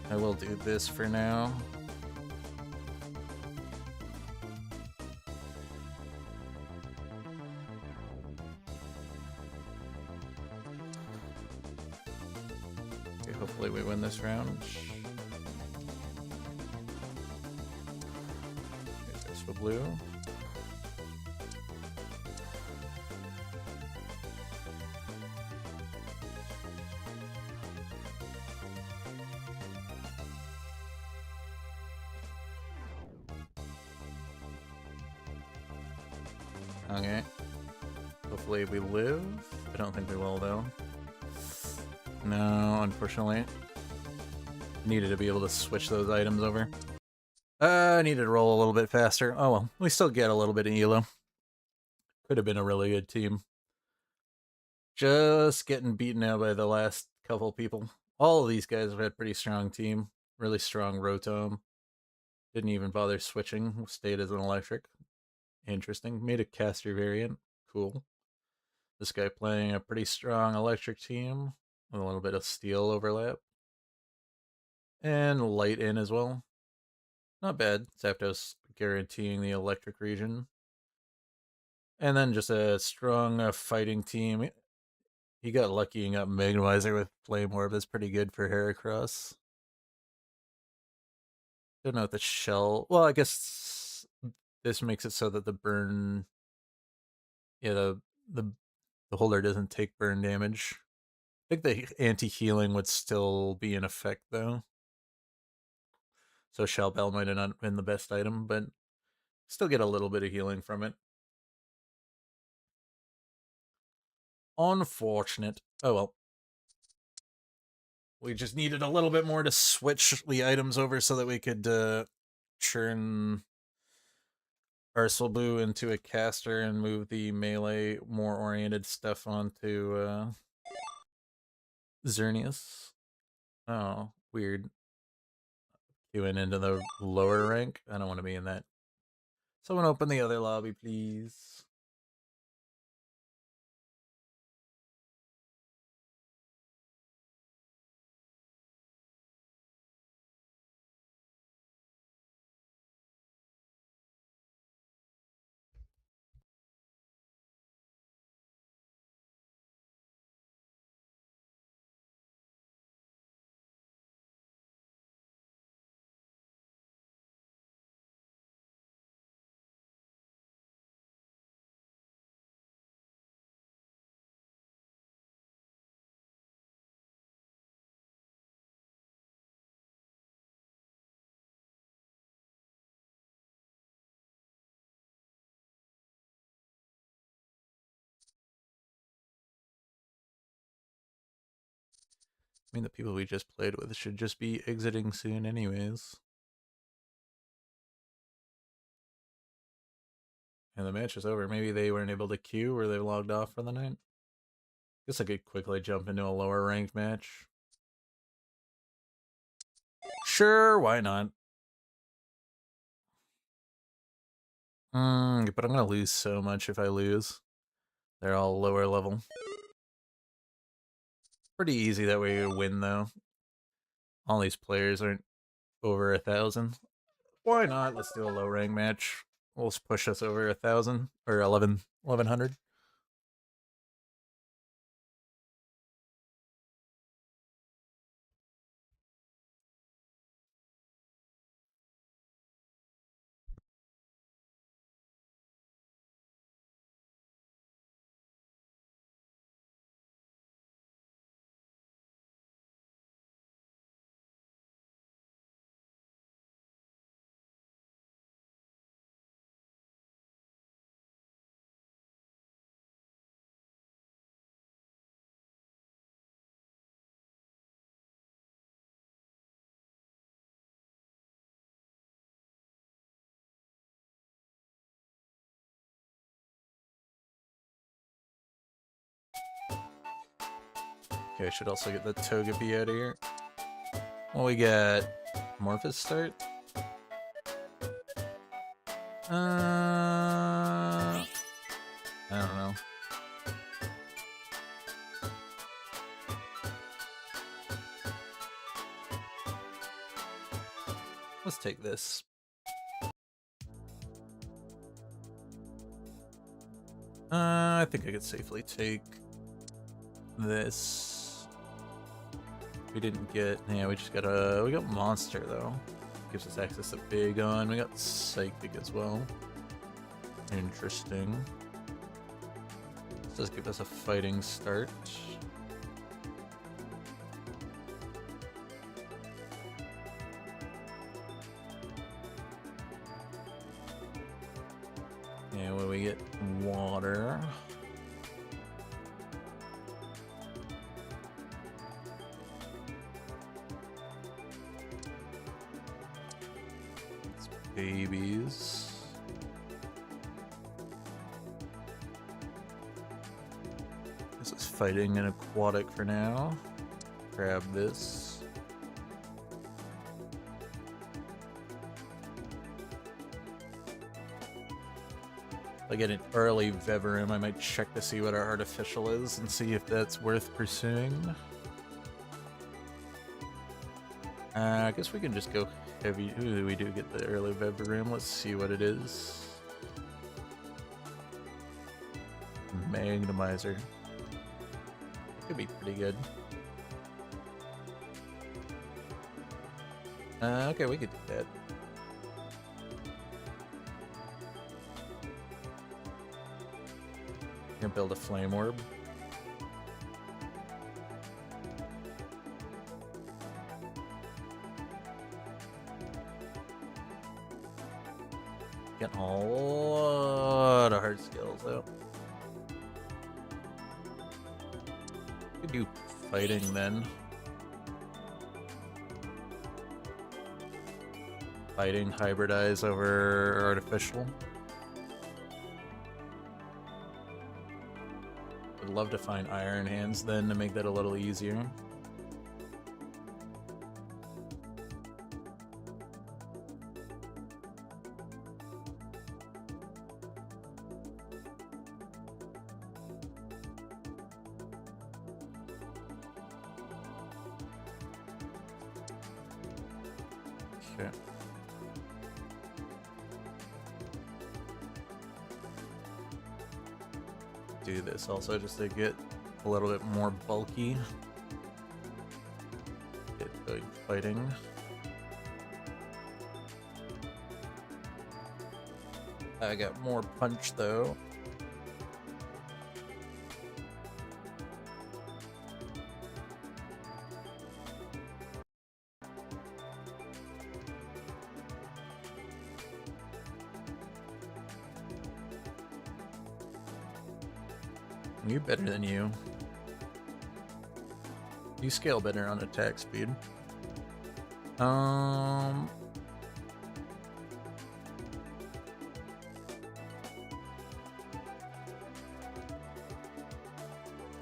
I will do this for now. Okay, hopefully we win this round. Blue. Okay. Hopefully we live. I don't think we will though. No, unfortunately. Needed to be able to switch those items over. I needed to roll a little bit faster. Oh well, we still get a little bit of elo. Could have been a really good team. Just getting beaten out by the last couple people. All of these guys have had pretty strong team, really strong Rotom. Didn't even bother switching, stayed as an electric. Interesting. Made a caster variant. Cool. This guy playing a pretty strong electric team with a little bit of steel overlap. And light in as well. Not bad. Zapdos guaranteeing the electric region. And then just a strong fighting team. He got lucky and got Magnemite with Flame Orb. That's pretty good for Heracross. Don't know what the shell. Well, I guess this makes it so that the burn. Yeah, the holder doesn't take burn damage. I think the anti-healing would still be in effect though. So Shell Bell might have not been the best item, but still get a little bit of healing from it. Unfortunate. Oh well. We just needed a little bit more to switch the items over so that we could churn Ursalbu into a caster and move the melee more oriented stuff onto Xerneas. Oh, weird. Queuing into the lower rank. I don't want to be in that. Someone open the other lobby, please. I mean, the people we just played with should just be exiting soon anyways. And the match is over. Maybe they weren't able to queue or they logged off for the night. Guess I could quickly jump into a lower ranked match. Sure, why not? But I'm gonna lose so much if I lose. They're all lower level. Pretty easy that way to win though. All these players aren't over 1,000. Why not? Let's do a low rank match. We'll push us over 1,000 or 1,100. Okay, I should also get the Togepi out of here. Well, we got Morphous start. I don't know. Let's take this. I think I could safely take this. We didn't get, yeah, we just got we got Monster though. Gives us access to Bagon. We got Psychic as well. Interesting. This does give us a fighting start. Yeah, when we get water. It's babies. This is fighting and aquatic for now. grab this. If I get an early Vivarium, I might check to see what our artificial is and see if that's worth pursuing. I guess we can just go heavy. Ooh, we do get the early Vivarium. Let's see what it is. Magnemizer. It could be pretty good. Okay, we could do that. Gonna build a flame orb. Getting a lot of hard skills though. Could do fighting then. Fighting, hybridize over artificial. Would love to find Iron Hands then to make that a little easier. Okay. Do this also just to get a little bit more bulky. Get going fighting. I got more punch though. You better than you. You scale better on attack speed.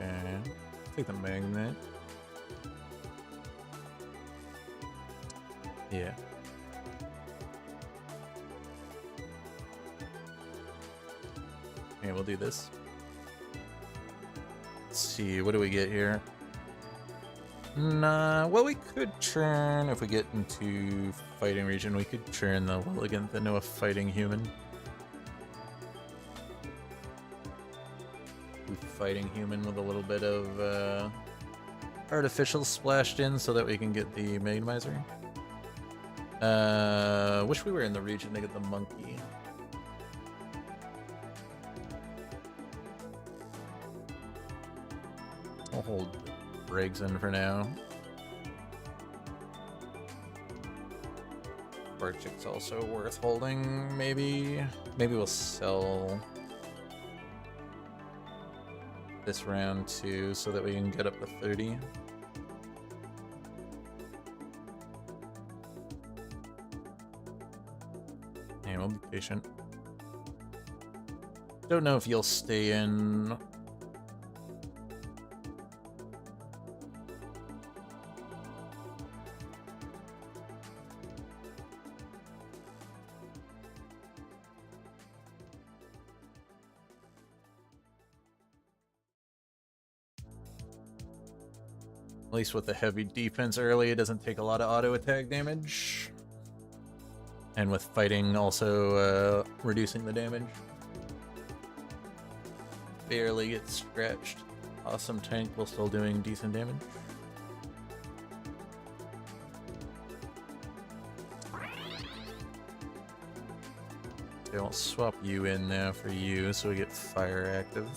Okay. Take the magnet. Yeah. Okay, we'll do this. Let's see, what do we get here? Nah, well, we could turn, if we get into fighting region, we could turn the Willigant into a fighting human. Fighting human with a little bit of artificial splashed in so that we can get the Magnemizer. Wish we were in the region to get the monkey. I'll hold Briggs in for now. Barchik's also worth holding, maybe. Maybe we'll sell this round too so that we can get up to 30. And we'll be patient. Don't know if you'll stay in. At least with the heavy defense early, it doesn't take a lot of auto attack damage. And with fighting also reducing the damage. Barely gets scratched. Awesome tank while still doing decent damage. Okay, I'll swap you in now for you so we get fire active.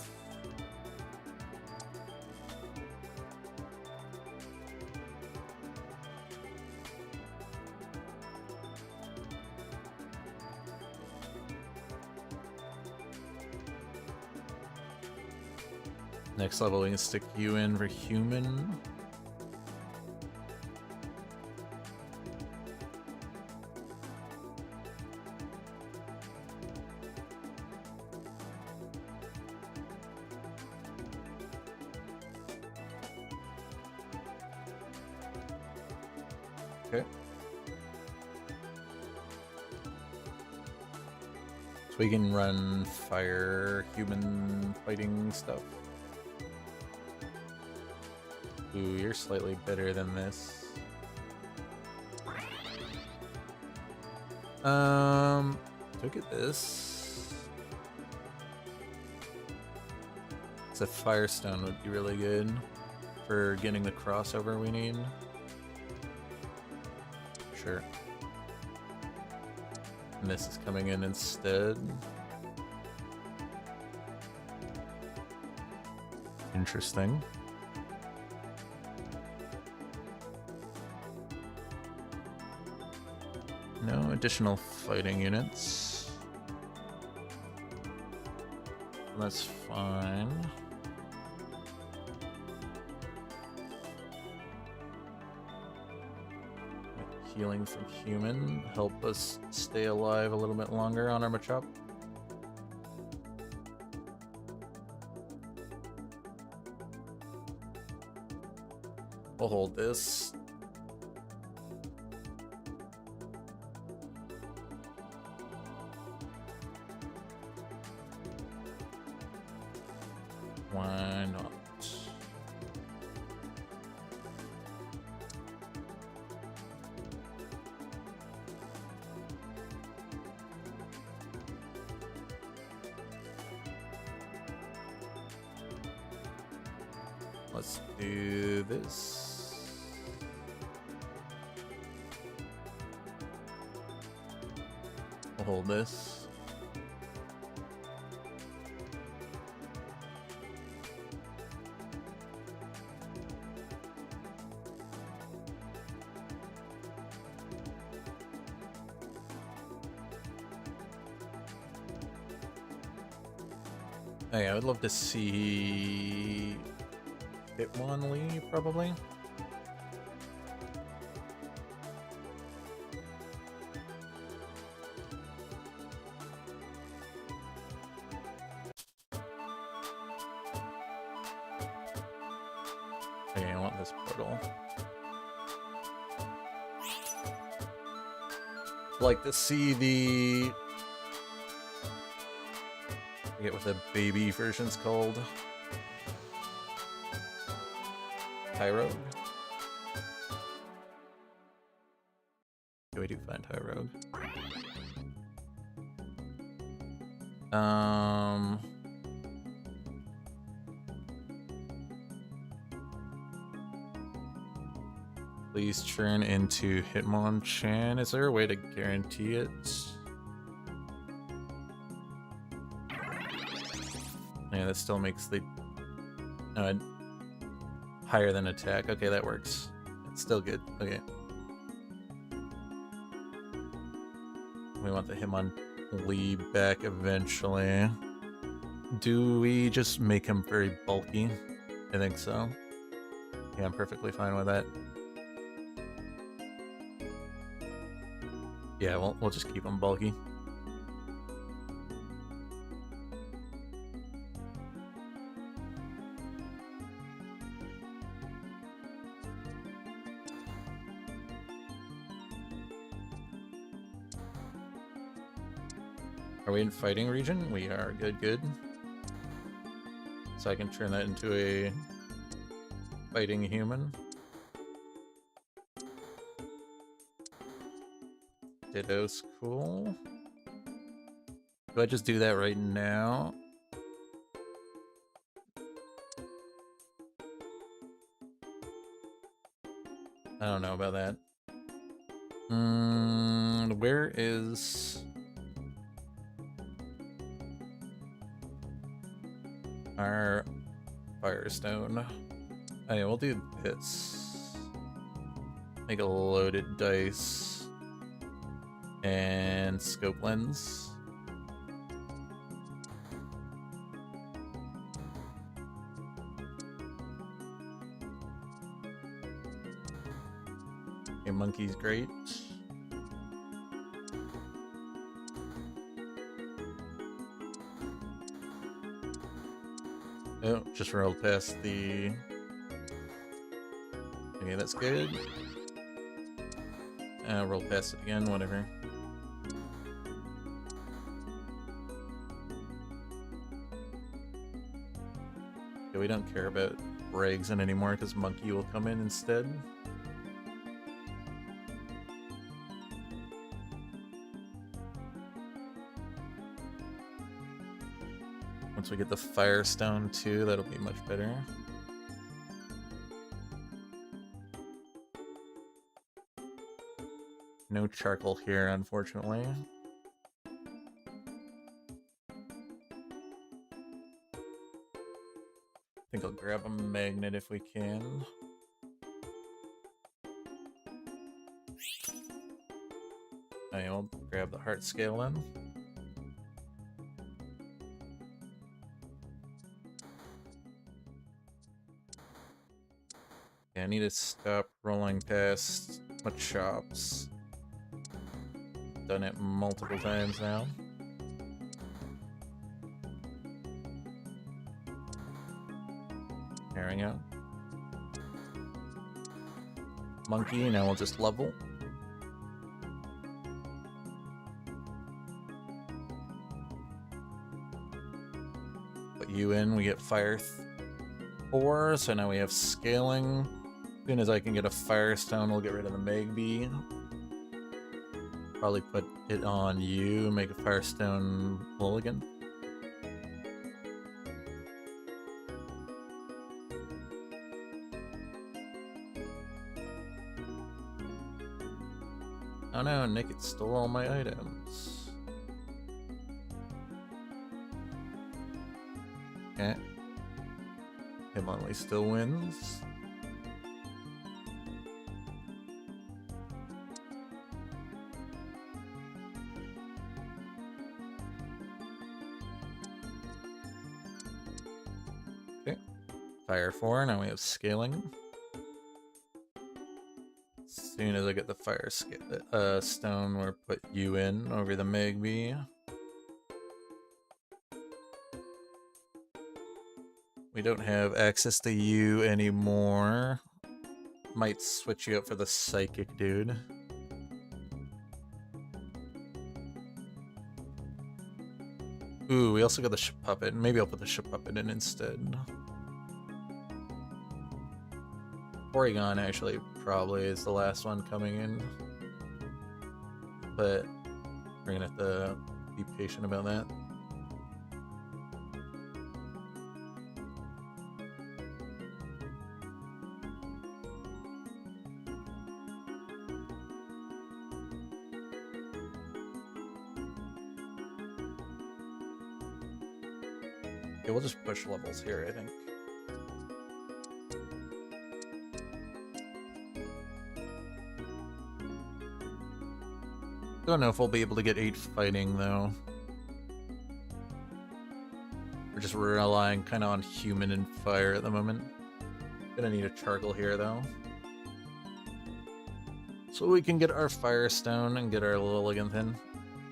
Next level, we can stick you in for human. Okay. So we can run fire human fighting stuff. Ooh, you're slightly better than this. Look at this. It's a Firestone would be really good for getting the crossover we need. Sure. And this is coming in instead. Interesting. No additional fighting units. That's fine. Healing from human, help us stay alive a little bit longer on our Machop. We'll hold this. Why not? Let's do this. We'll hold this. Oh yeah, I would love to see Hitmonlee, probably. Okay, I want this portal. I'd like to see the... I forget what the baby version's called. Tyrogue? Yeah, we do find Tyrogue. Please turn into Hitmonchan. Is there a way to guarantee it? Yeah, that still makes the higher than attack. Okay, that works. It's still good. Okay. We want the Hitmonlee back eventually. Do we just make him very bulky? I think so. Yeah, I'm perfectly fine with that. Yeah, we'll just keep him bulky. Are we in fighting region? We are. Good. So I can turn that into a fighting human. Ditto's cool. Do I just do that right now? I don't know about that. Where is... our Firestone? Oh yeah, we'll do this. Make a loaded dice. And scope lens. Okay, monkey's great. Oh, just rolled past the... Okay, that's good. Roll past it again, whatever. Yeah, we don't care about Bragson anymore because Monkey will come in instead. Once we get the Firestone too, that'll be much better. No charcoal here, unfortunately. I think I'll grab a magnet if we can. I'll grab the heart scale then. Yeah, I need to stop rolling past Machops. Done it multiple times now. There we go. Monkey, now we'll just level. Put you in, we get Fire 4, so now we have scaling. As soon as I can get a Firestone, we'll get rid of the Magby. Probably put it on you, make a Firestone Mulligan. Oh no, Nick stole all my items. Okay. Hitmonlee still wins. Okay. Fire 4, now we have scaling. As soon as I get the fire stone, we'll put you in over the Magby. We don't have access to you anymore. Might switch you up for the psychic dude. Ooh, we also got the Shapuppet. Maybe I'll put the Shapuppet in instead. Porygon actually probably is the last one coming in, but we're gonna have to be patient about that. Okay, we'll just push levels here, I think. Don't know if we'll be able to get 8 fighting, though. We're just relying kind of on human and fire at the moment. Gonna need a charcoal here, though. So we can get our Firestone and get our Lilliganthan.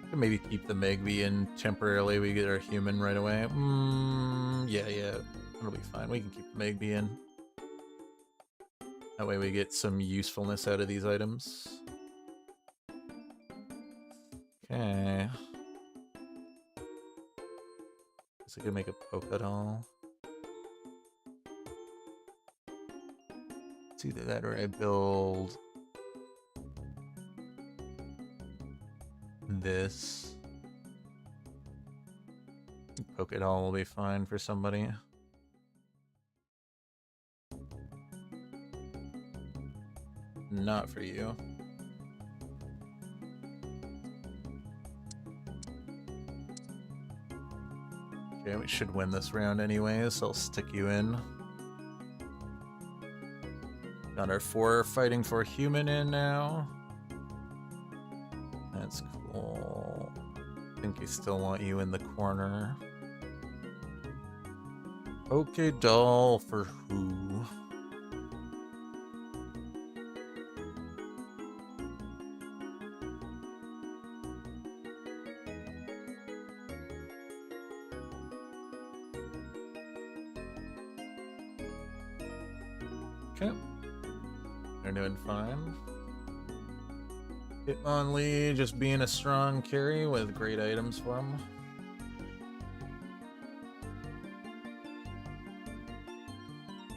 Can maybe keep the Magby in temporarily. We get our human right away. Yeah. That'll be fine. We can keep the Magby in. That way we get some usefulness out of these items. Okay. Guess I could make a Pokédoll. It's either that or I build this. Pokédoll will be fine for somebody. Not for you. Okay, we should win this round anyways, so I'll stick you in. Got our 4 fighting for human in now. That's cool. I think we still want you in the corner. Pokédoll for who? Okay. They're doing fine. Hitmonlee just being a strong carry with great items for him.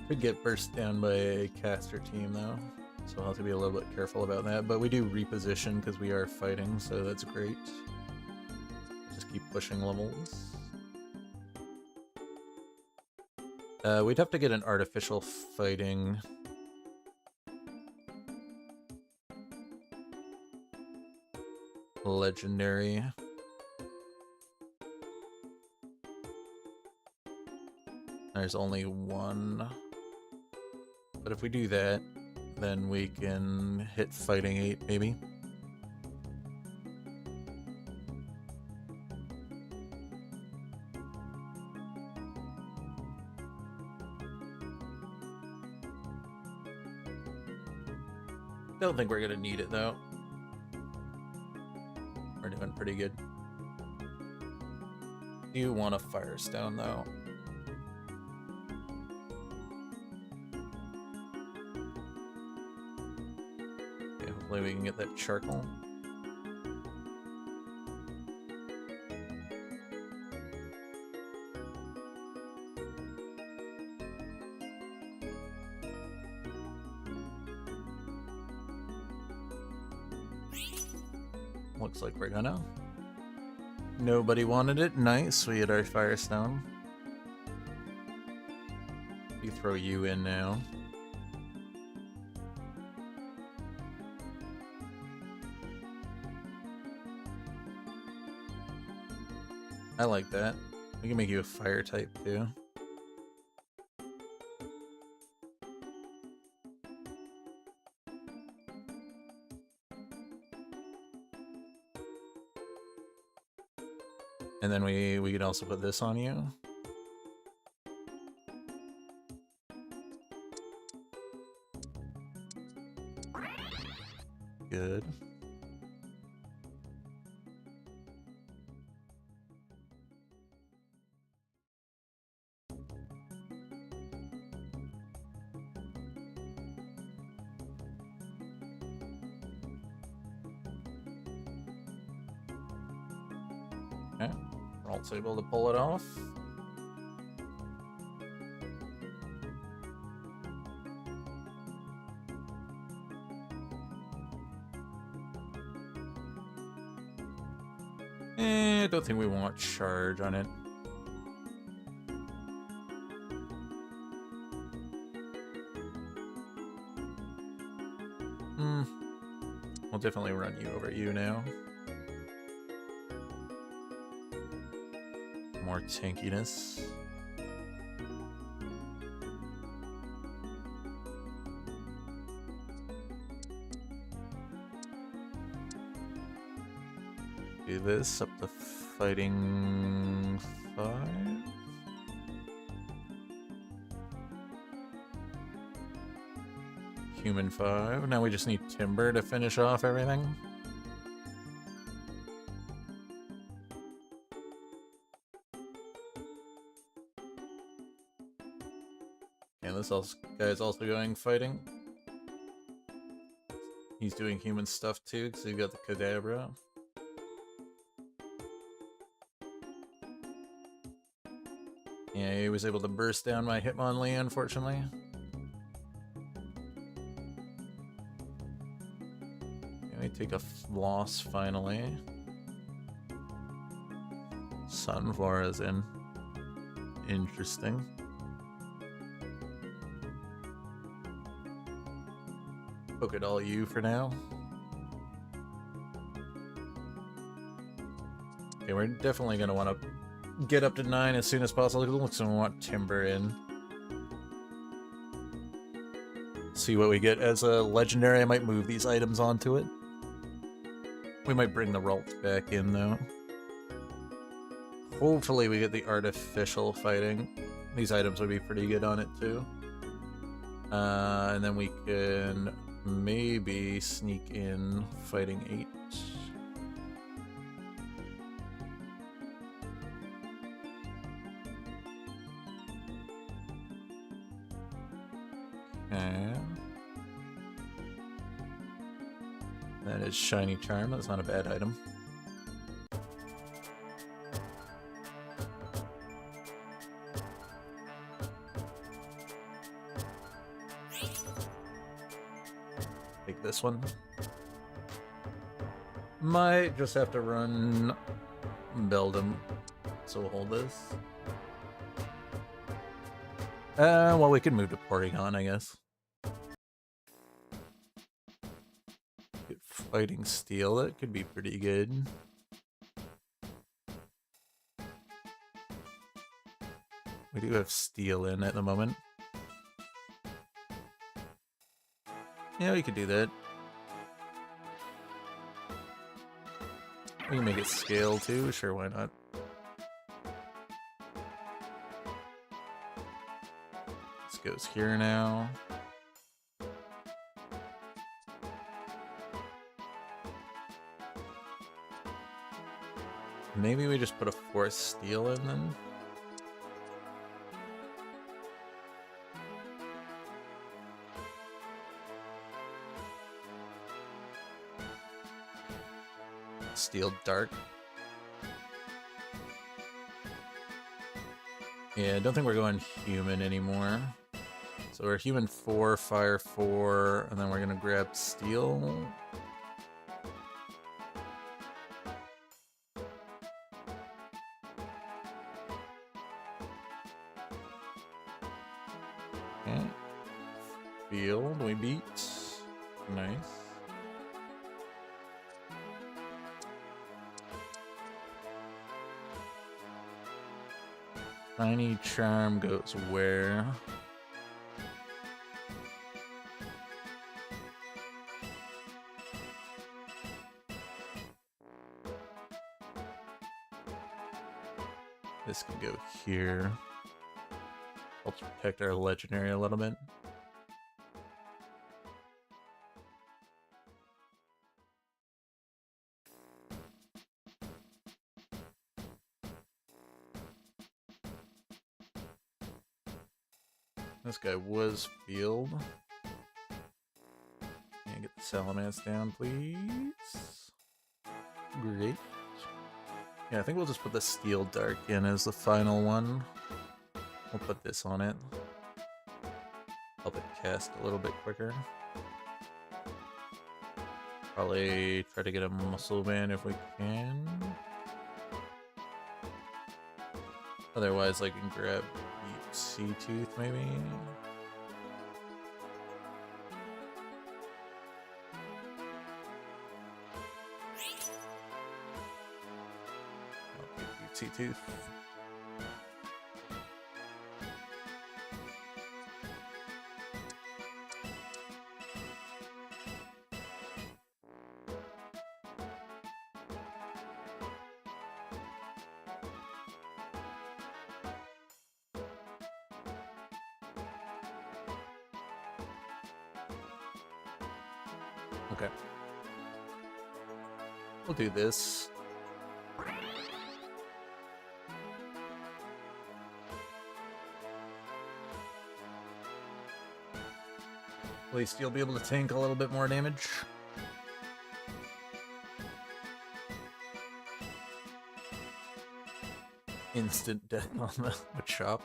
Could get burst down by a caster team though, so I'll have to be a little bit careful about that. But we do reposition because we are fighting, so that's great. Just keep pushing levels. We'd have to get an artificial fighting. Legendary. There's only one. But if we do that, then we can hit fighting 8 maybe. Don't think we're gonna need it though. We're doing pretty good. You want a Firestone though. Okay, hopefully we can get that charcoal. Looks like we're gonna. Nobody wanted it. Nice. We had our Firestone. We throw you in now. I like that. We can make you a fire type too. And then we can also put this on you. Good. Okay. We're also able to pull it off. I don't think we want charge on it. We'll definitely run you over you now. More tankiness. Do this up to fighting 5. Human 5. Now we just need Timber to finish off everything. And this guy's also going fighting. He's doing human stuff too, because he got the Kadabra. Yeah, he was able to burst down my Hitmonlee, unfortunately. Can we take a loss finally? Sunflora is in. Interesting. Poke it all you for now. Okay, we're definitely gonna want to get up to 9 as soon as possible. It looks like we want Timber in. See what we get as a legendary. I might move these items onto it. We might bring the Ralt back in though. Hopefully we get the artificial fighting. These items would be pretty good on it too. And then we can maybe sneak in fighting 8. Okay. That is Shiny Charm. That's not a bad item. Take this one. Might just have to run Beldum, so we'll hold this. Well, we can move to Porygon, I guess. Get Fighting Steel, that could be pretty good. We do have Steel in at the moment. Yeah, we could do that. We can make it scale too, sure, why not? This goes here now. Maybe we just put a 4th Steel in then? Steel Dark. Yeah, I don't think we're going human anymore. So we're human 4, fire 4, and then we're gonna grab Steel. Okay. Field, we beat. Nice. Shiny Charm goes where? This can go here. Helps protect our legendary a little bit. This guy was Field. And get the Salamence down, please. Great. Yeah, I think we'll just put the Steel Dark in as the final one. We'll put this on it. Help it cast a little bit quicker. Probably try to get a Muscle Band if we can. Otherwise, I can grab Sea Tooth, maybe? I'll take Sea Tooth. Okay. We'll do this. At least you'll be able to tank a little bit more damage. Instant death on the Machop.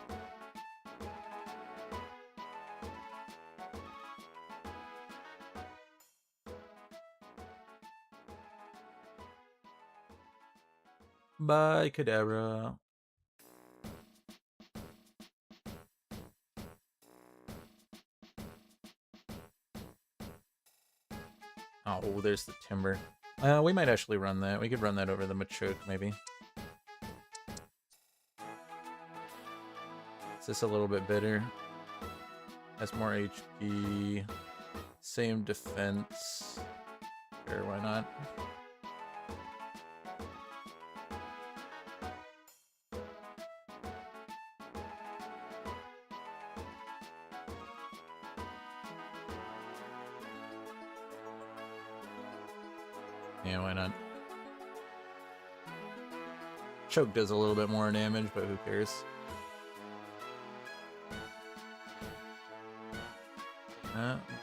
Bye, Kadabra. Oh, there's the Timber. We might actually run that. We could run that over the Machoke, maybe. Is this a little bit better? Has more HP. Same defense. Sure, why not? Yeah, why not? Choke does a little bit more damage, but who cares?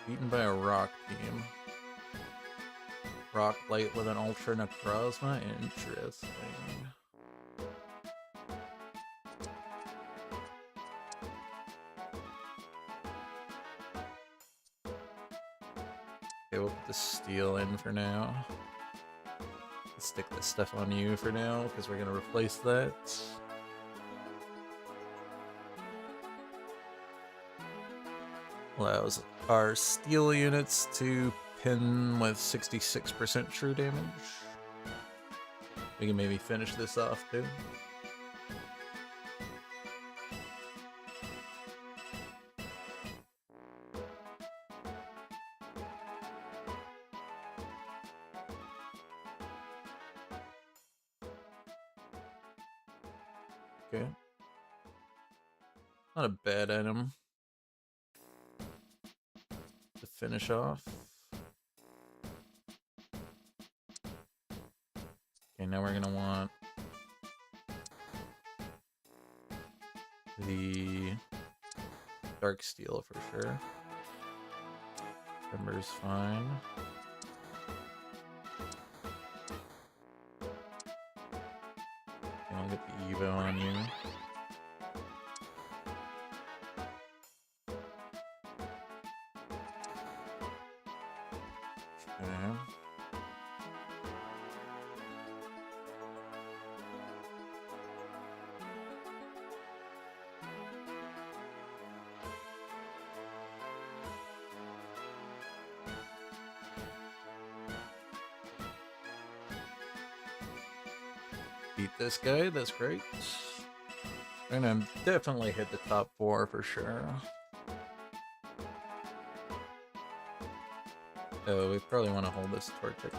Beaten by a rock team. rock light with an ultra necrozma? Interesting. Okay, we'll put the steel in for now. Let's stick this stuff on you for now, because we're gonna replace that. Allows our steel units to pin with 66% true damage. We can maybe finish this off too. Okay. Not a bad item to finish off. Okay, now we're gonna want the dark steel for sure. Timber's fine. Okay, I'll get the Evo on you. Okay. Beat this guy, that's great. And I'm definitely hit the top 4 for sure. Oh, we probably want to hold this Torchic.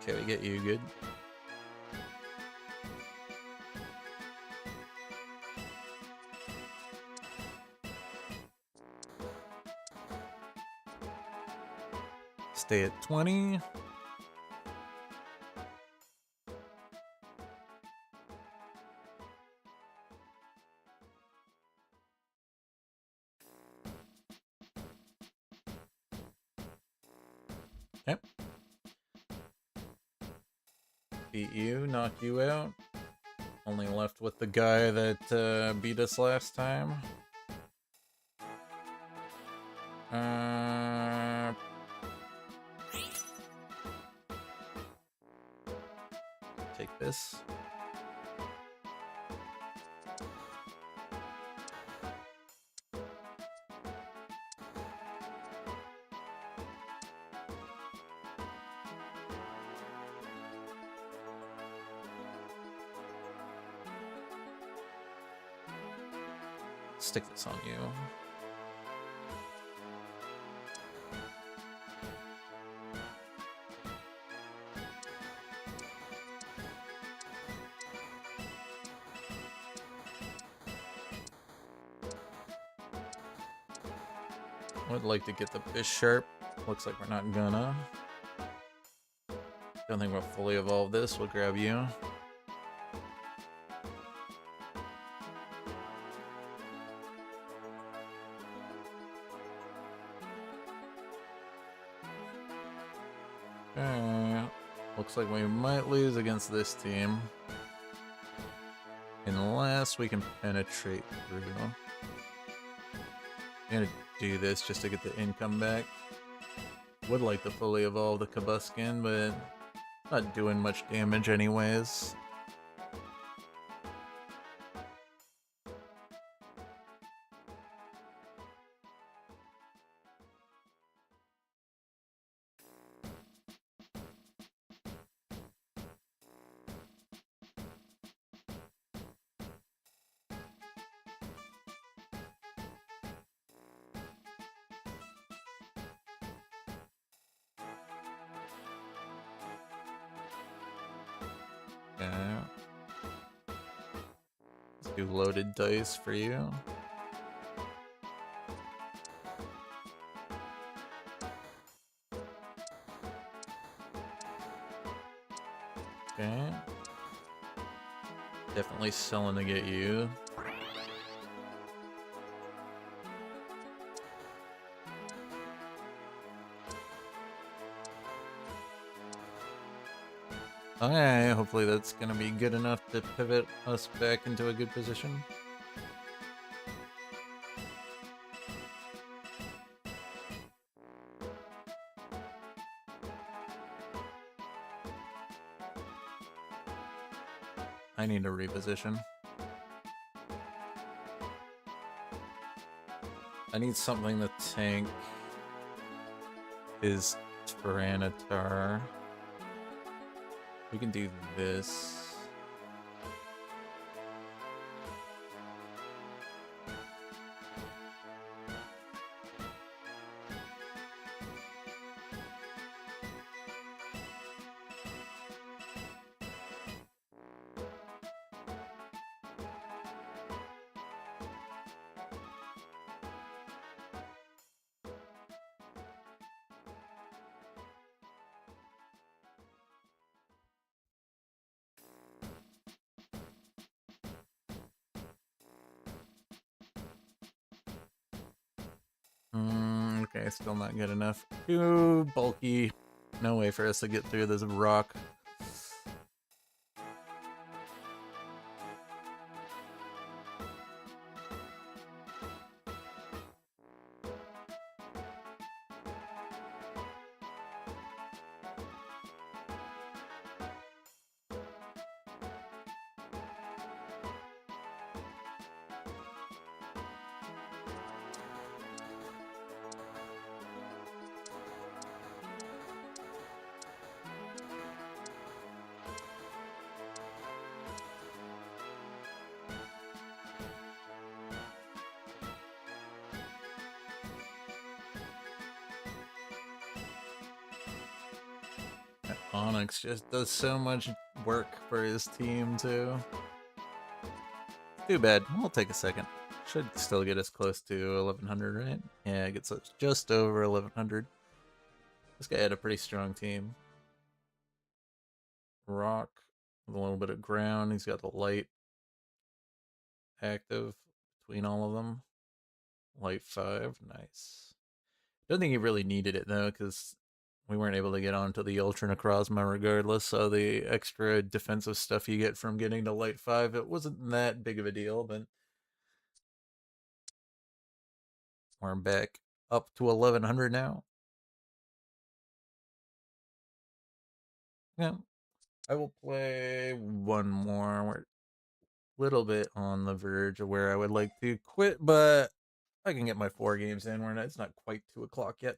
Okay, we get you good. Stay at 20. Yep. Beat you, knock you out. Only left with the guy that beat us last time. Take this. Stick this on you. Would like to get the Bisharp. Looks like we're not gonna. Don't think we'll fully evolve this. We'll grab you. Looks like we might lose against this team. Unless we can penetrate through. I'm gonna do this just to get the income back. Would like to fully evolve the Kabuskin, but not doing much damage anyways. Okay. Let's do loaded dice for you. Okay. Definitely selling to get you. Okay, hopefully that's gonna be good enough to pivot us back into a good position. I need to reposition. I need something to tank his Tyranitar. We can do this. Okay, still not good enough. Too bulky. No way for us to get through this rock. Onyx just does so much work for his team, too. Too bad. We'll take a second. Should still get us close to 1100, right? Yeah, it gets us just over 1100. This guy had a pretty strong team. Rock with a little bit of ground. He's got the light active between all of them. Light 5, nice. Don't think he really needed it, though, because we weren't able to get onto the Ultra Necrozma regardless, so the extra defensive stuff you get from getting to Light 5, it wasn't that big of a deal, but we're back up to 1100 now. Yeah, I will play one more. We're a little bit on the verge of where I would like to quit, but I can get my 4 games in. It's not quite 2 o'clock yet.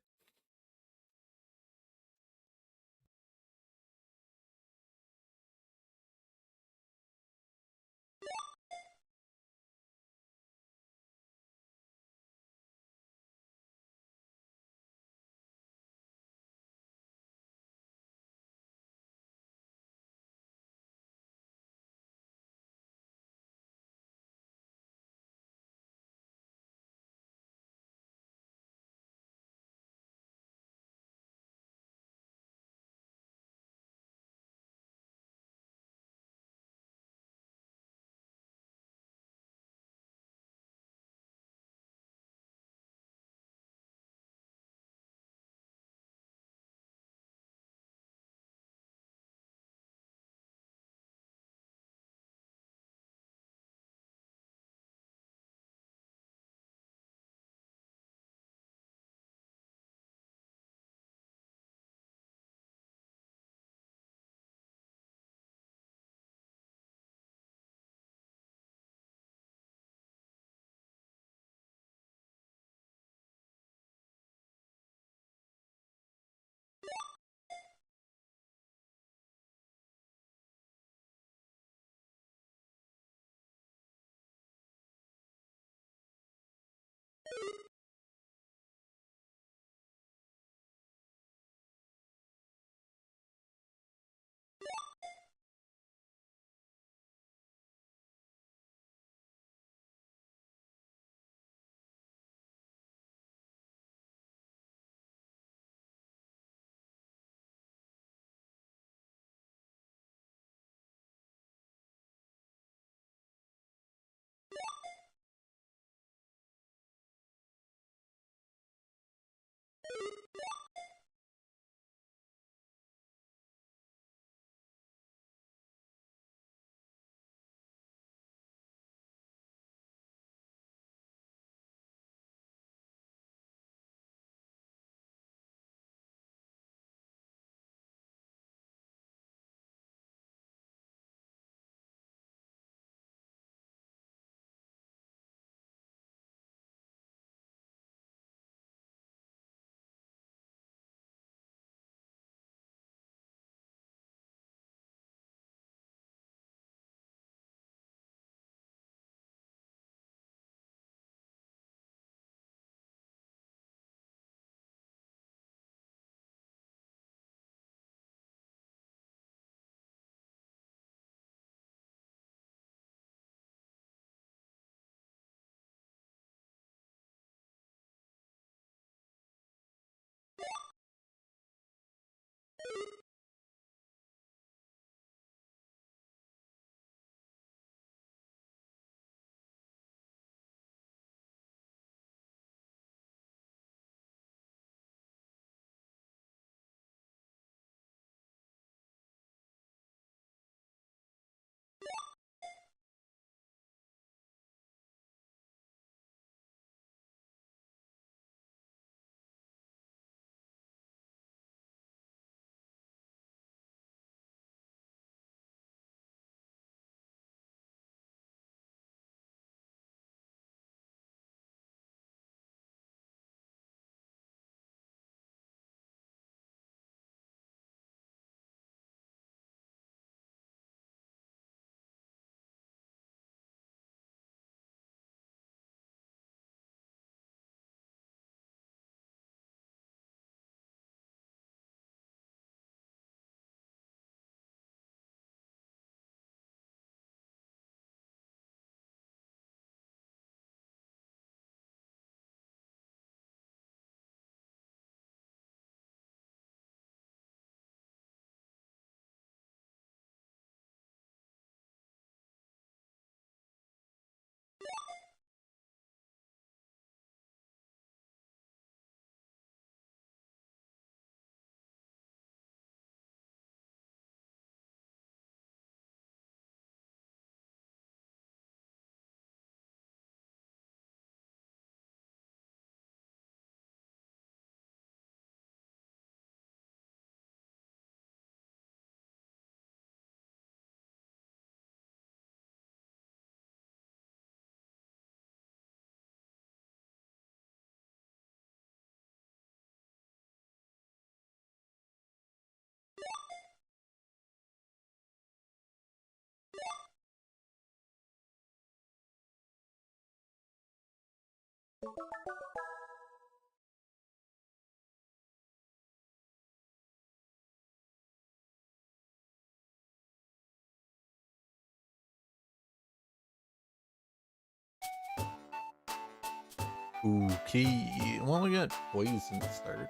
Okay, well, we got poison to start.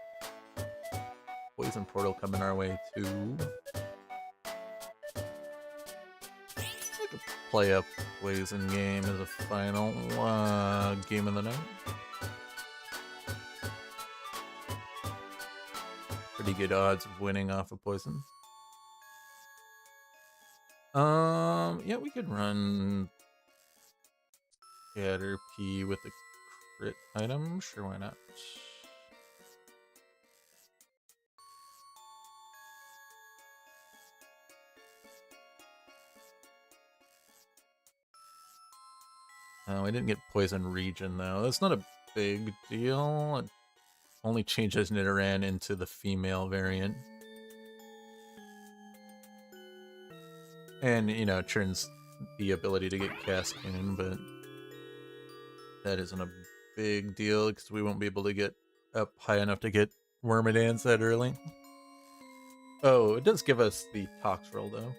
Poison portal coming our way too. I could play a poison game as a final game of the night. Pretty good odds of winning off of poison. Yeah, we could run Caterpie with a crit item. Sure, why not? We didn't get Poison Region, though. That's not a big deal. It only changes Nidoran into the female variant. And, you know, it turns the ability to get Cascoon, but that isn't a big deal because we won't be able to get up high enough to get Wormadans that early. Oh, it does give us the Tox roll, though.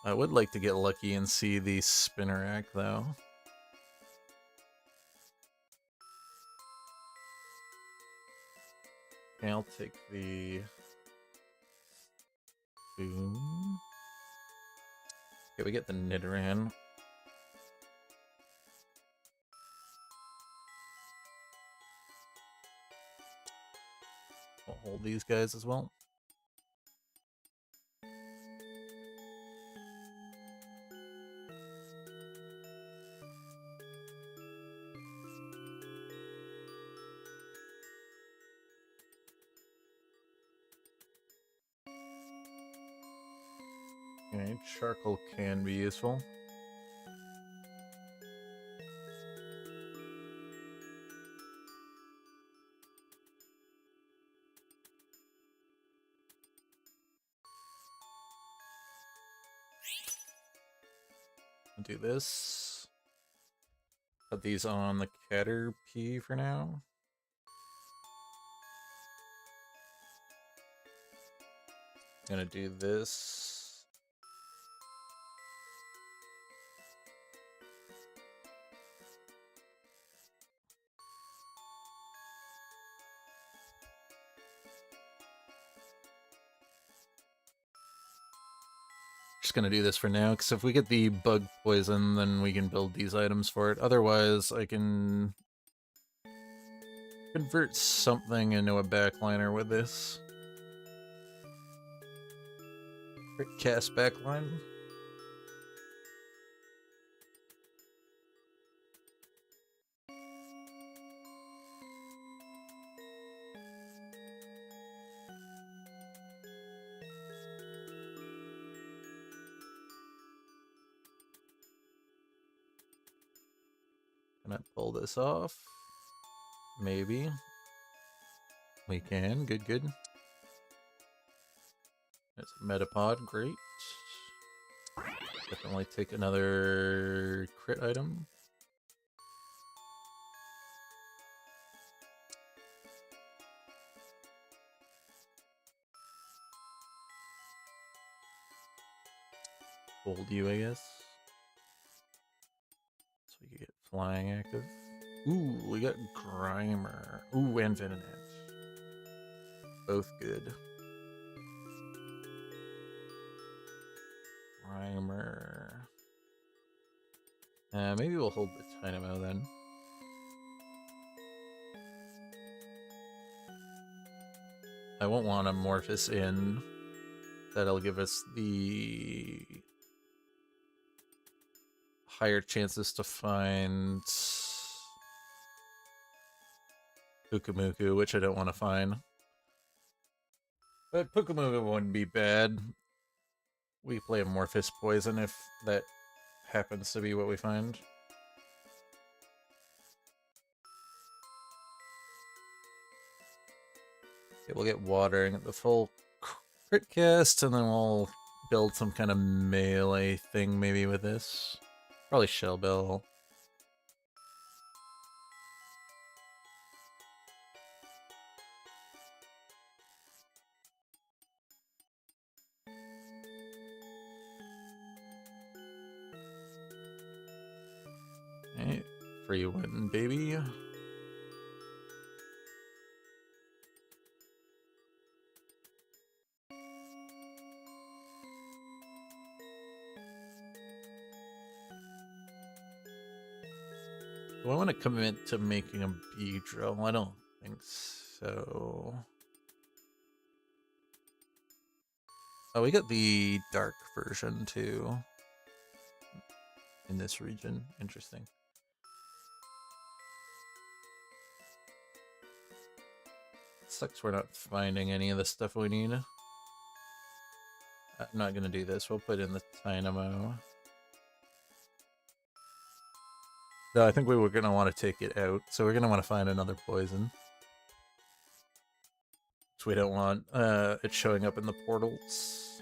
I would like to get lucky and see the Spinnerack, though. Okay, I'll take the Boom. Okay, we get the Nidoran. We'll hold these guys as well. Okay, charcoal can be useful. I'll do this. Put these on the Caterpie for now. Gonna do this. Just gonna do this for now, because if we get the bug poison, then we can build these items for it. Otherwise, I can convert something into a backliner with this. Quick cast backline. Can I pull this off? Maybe. We can. Good, good. There's a Metapod. Great. Definitely take another crit item. Hold you, I guess. So we can get flying active. Ooh, we got Grimer. Ooh, and Venonat. Both good. Grimer. Maybe we'll hold the Dynamo then. I won't want Amorphous in. That'll give us the higher chances to find Pukumuku, which I don't want to find. But Pukumuku wouldn't be bad. We play Amorphous Poison if that happens to be what we find. Okay, we'll get water and get the full crit cast, and then we'll build some kind of melee thing maybe with this. Probably Shell Bell. Alright, free win, baby. Do I want to commit to making a Beedrill? I don't think so. Oh, we got the dark version too in this region. Interesting. Sucks we're not finding any of the stuff we need. I'm not gonna do this. We'll put in the Dynamo. No, I think we were gonna want to take it out, so we're gonna want to find another poison. So we don't want it showing up in the portals.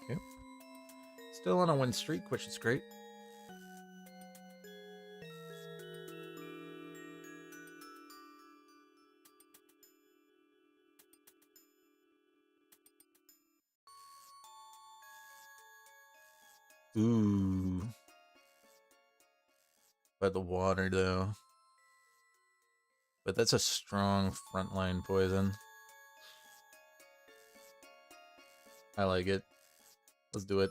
Okay. Still on a win streak, which is great. Ooh. By the water, though. But that's a strong frontline poison. I like it. Let's do it.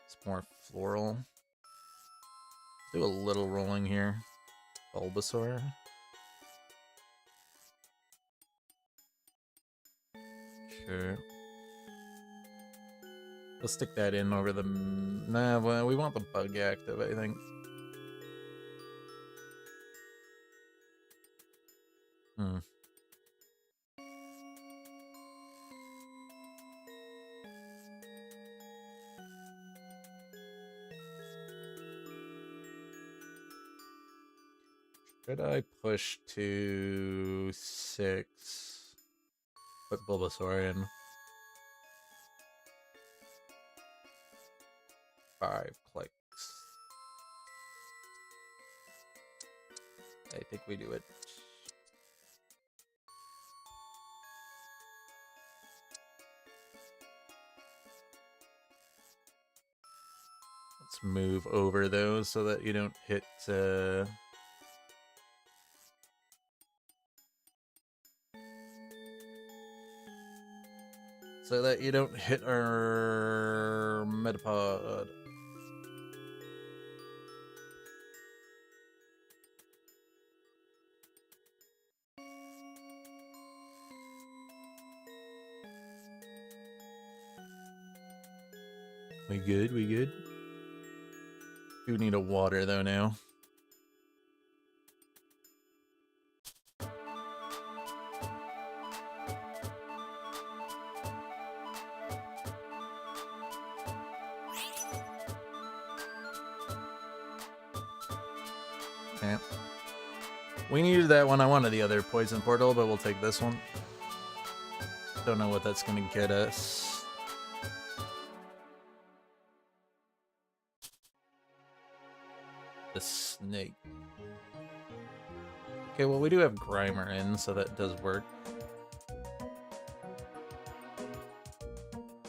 It's more floral. Do a little rolling here. Bulbasaur. Sure. We'll stick that in over the... Nah, well, we want the bug active, I think. Should I push to 6? Put Bulbasaur in. 5 clicks. I think we do it. Let's move over those so that you don't hit so that you don't hit our Metapod. We good? We good? Do need a water though now. Okay. We needed that one. I wanted the other poison portal, but we'll take this one. Don't know what that's gonna get us. The snake. Okay, well, we do have Grimer in, so that does work.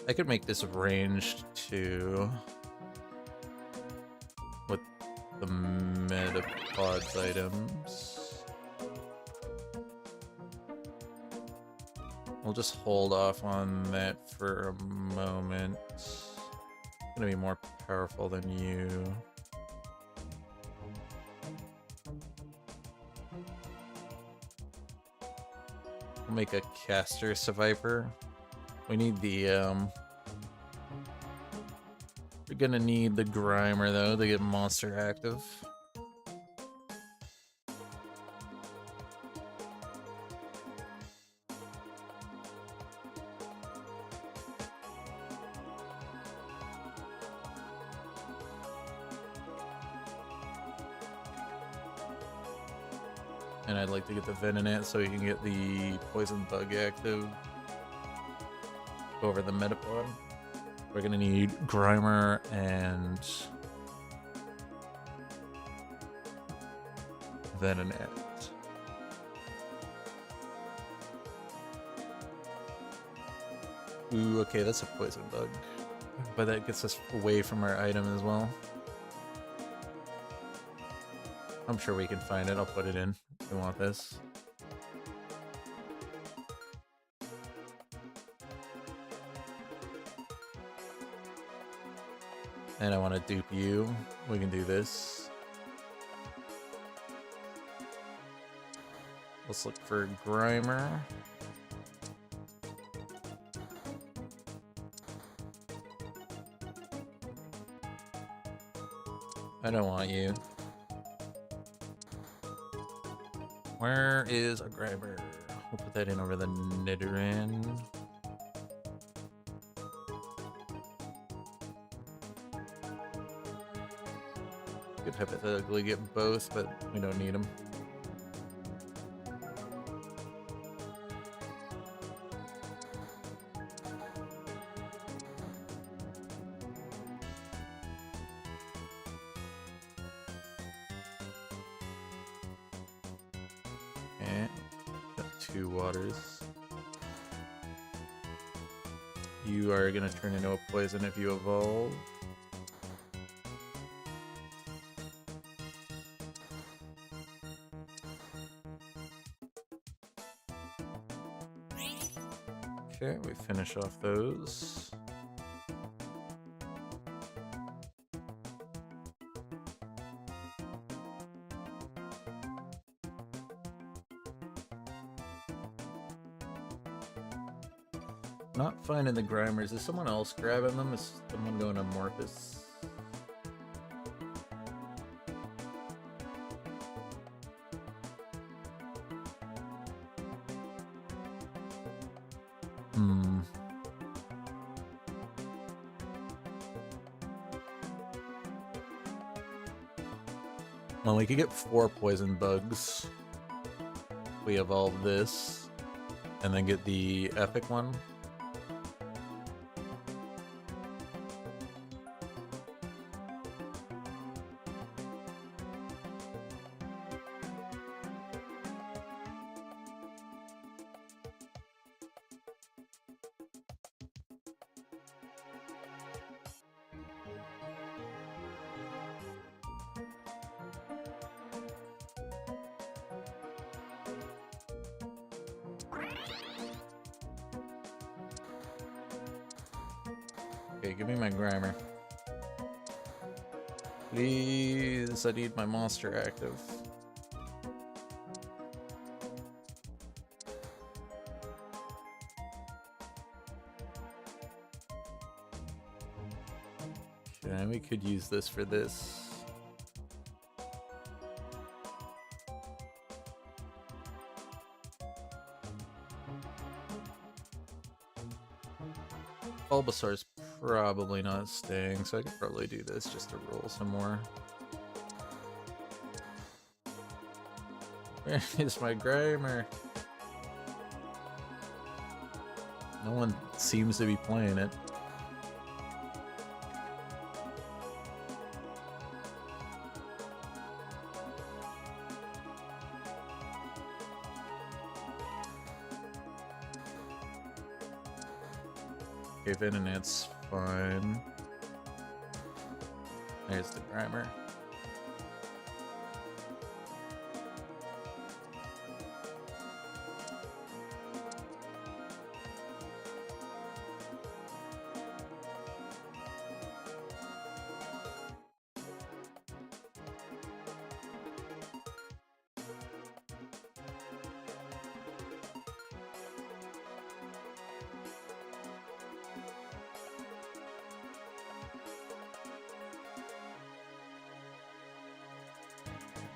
I could make this ranged too. With the Metapods items. We'll just hold off on that for a moment. I'm gonna be more powerful than you. We'll make a caster survivor. We need the gonna need the Grimer though to get monster active. And I'd like to get the Venonat so you can get the Poison Bug active over the Metapod. We're gonna need Grimer and Venonat. Ooh, okay, that's a Poison Bug. But that gets us away from our item as well. I'm sure we can find it. I'll put it in if you want this. And I want to dupe you. We can do this. Let's look for Grimer. I don't want you. Where is a Grimer? We'll put that in over the Nidoran. Could hypothetically get both, but we don't need them. Okay, got 2 waters. You are gonna turn into a poison if you evolve. Okay, we finish off those. Not finding the Grimers. Is someone else grabbing them? Is someone going to Morpheus? Well, we could get 4 poison bugs. We evolve this, and then get the epic one. Okay, give me my Grimer. Please, I need my monster active. Okay, we could use this for this. Bulbasaur's probably not staying, so I could probably do this just to roll some more. Where is my Grimer? No one seems to be playing it. Okay, Venonat's fine. There's the Grimer.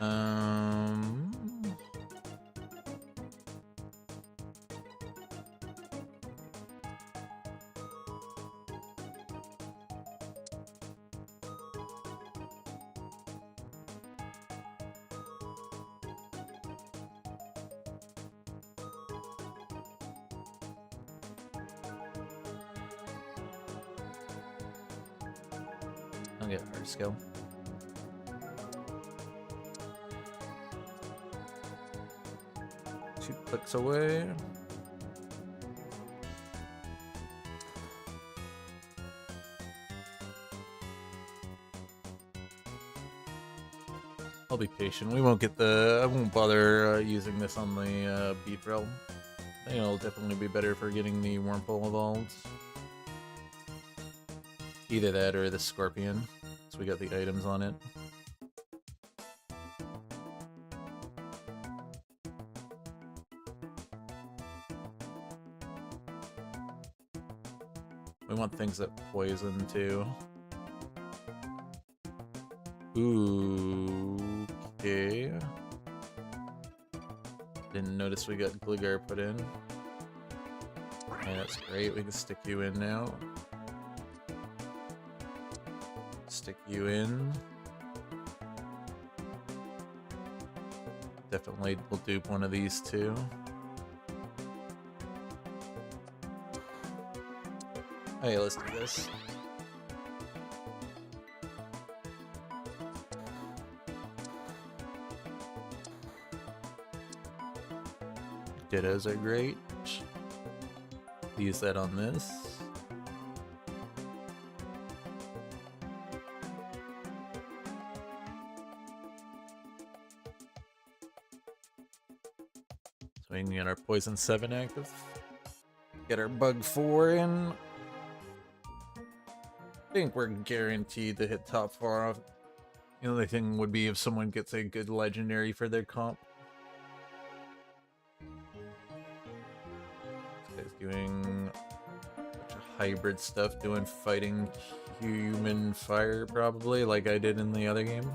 Um, I'll get hard skill. Two clicks away. I'll be patient. We won't get the. I won't bother using this on the beat realm. I think it'll definitely be better for getting the Wurmple evolved. Either that or the Scorpion. So we got the items on it. We want things that poison too. Ooh, okay. Didn't notice we got Gligar put in. Okay, that's great. We can stick you in now. Stick you in. Definitely will dupe one of these two. Hey, let's do this. Dittos are great. Use that on this. So we can get our Poison 7 active. Get our Bug 4 in. I think we're guaranteed to hit top 4. The only thing would be if someone gets a good legendary for their comp. This guy's doing a bunch of hybrid stuff, doing fighting human fire probably, like I did in the other game.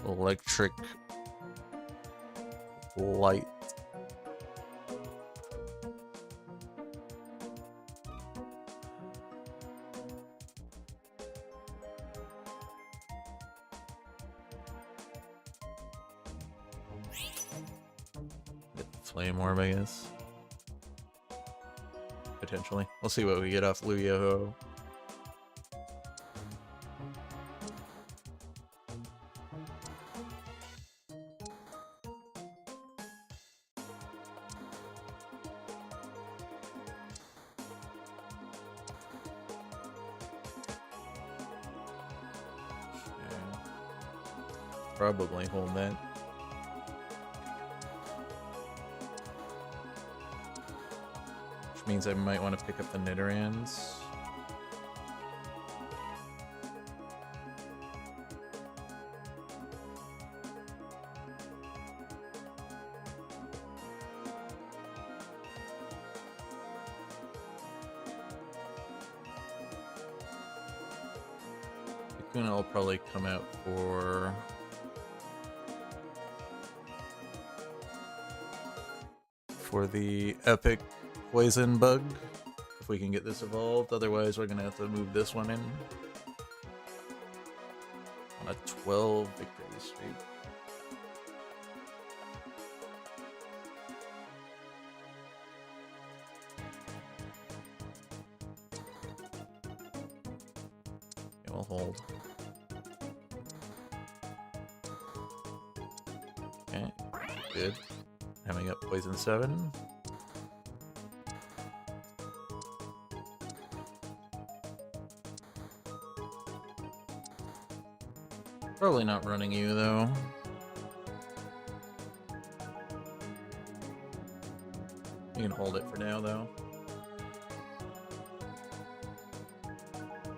Electric light. Flame Orb, I guess. Potentially. We'll see what we get off Luyo. Probably hold that. Which means I might want to pick up the Nidorans. Kakuna will probably come out for the epic poison bug, if we can get this evolved. Otherwise, we're gonna have to move this one in on a 12 victory streak. Okay, we'll hold. Okay, good. Coming up poison 7. Probably not running you though. You can hold it for now though.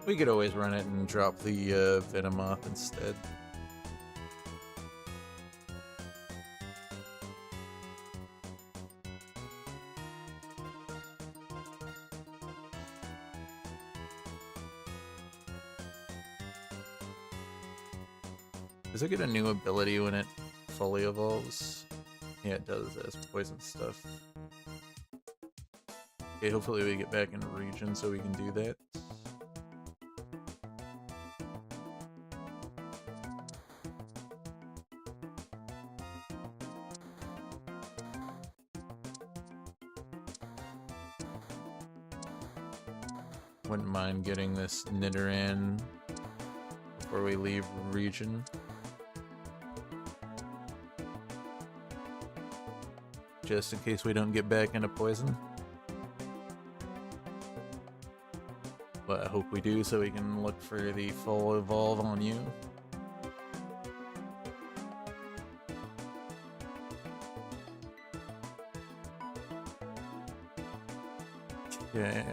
We could always run it and drop the Venomoth instead. Does it get a new ability when it fully evolves? Yeah, it does as poison stuff. Okay, hopefully we get back in region so we can do that. Wouldn't mind getting this Nidoran before we leave region. Just in case we don't get back into poison. But I hope we do so we can look for the full evolve on you. Okay.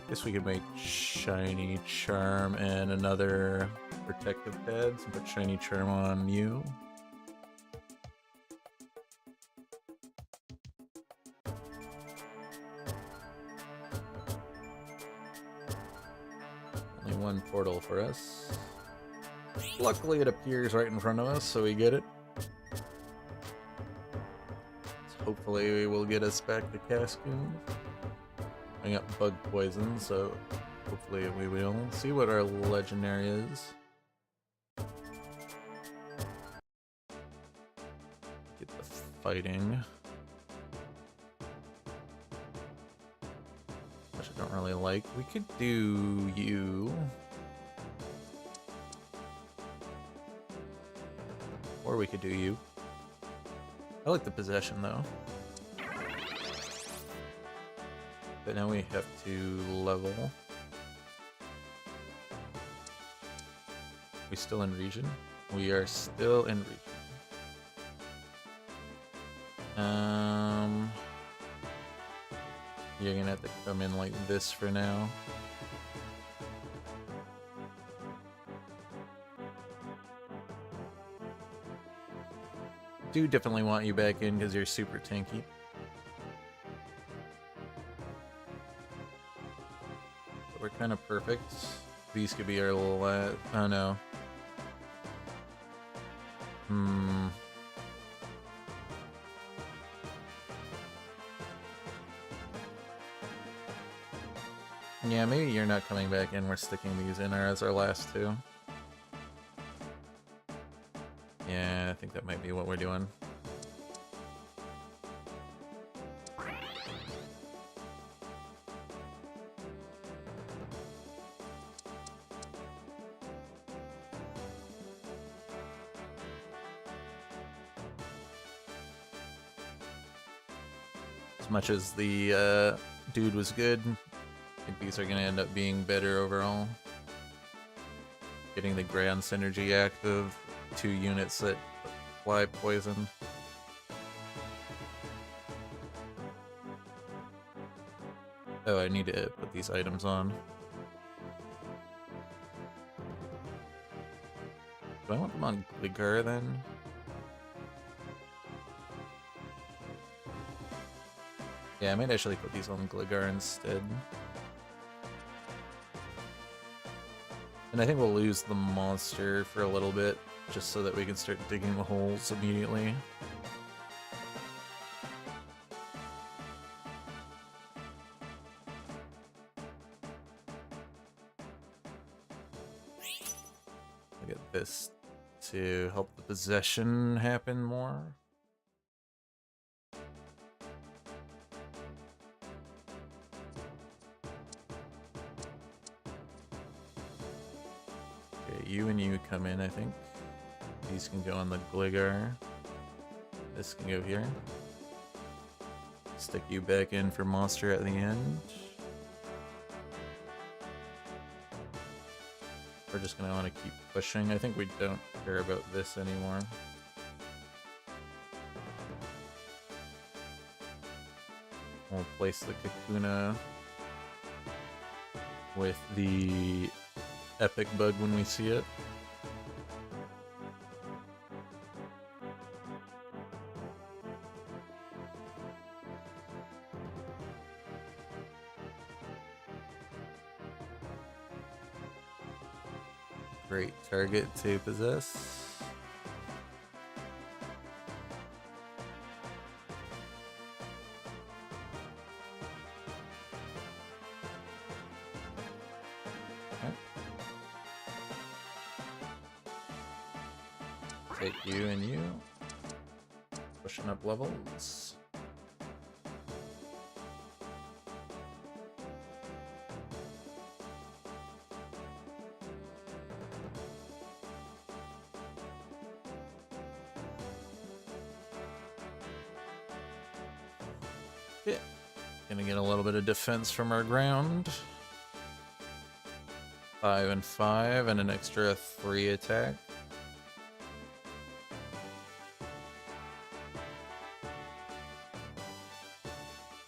Guess we could make Shiny Charm and another protective pads and put Shiny Charm on you. Only one portal for us. Luckily it appears right in front of us, so we get it. So hopefully it will get us back to Cascoon. I got bug poison, so hopefully we will. See what our legendary is. Get the fighting. Which I don't really like. We could do you. Or we could do you. I like the possession though. But now we have to level. We still in region? We are still in region. You're gonna have to come in like this for now. Do definitely want you back in because you're super tanky. We're kind of perfect. These could be our little oh no. Yeah, maybe you're not coming back in. We're sticking these in as our last two. Yeah, I think that might be what we're doing. As much as the dude was good, I think these are going to end up being better overall. Getting the ground synergy active, 2 units that fly poison. Oh, I need to put these items on. Do I want them on Gligar then? Yeah, I might actually put these on Gligar instead. And I think we'll lose the monster for a little bit, just so that we can start digging the holes immediately. I'll get this to help the possession happen more. You and you come in, I think. These can go on the Gligar. This can go here. Stick you back in for monster at the end. We're just gonna want to keep pushing. I think we don't care about this anymore. We'll place the Kakuna with the Epic Bug when we see it. Great target to possess. Okay. Take you and you. Pushing up levels. Yeah. Gonna get a little bit of defense from our ground. 5 and 5 and an extra 3 attack.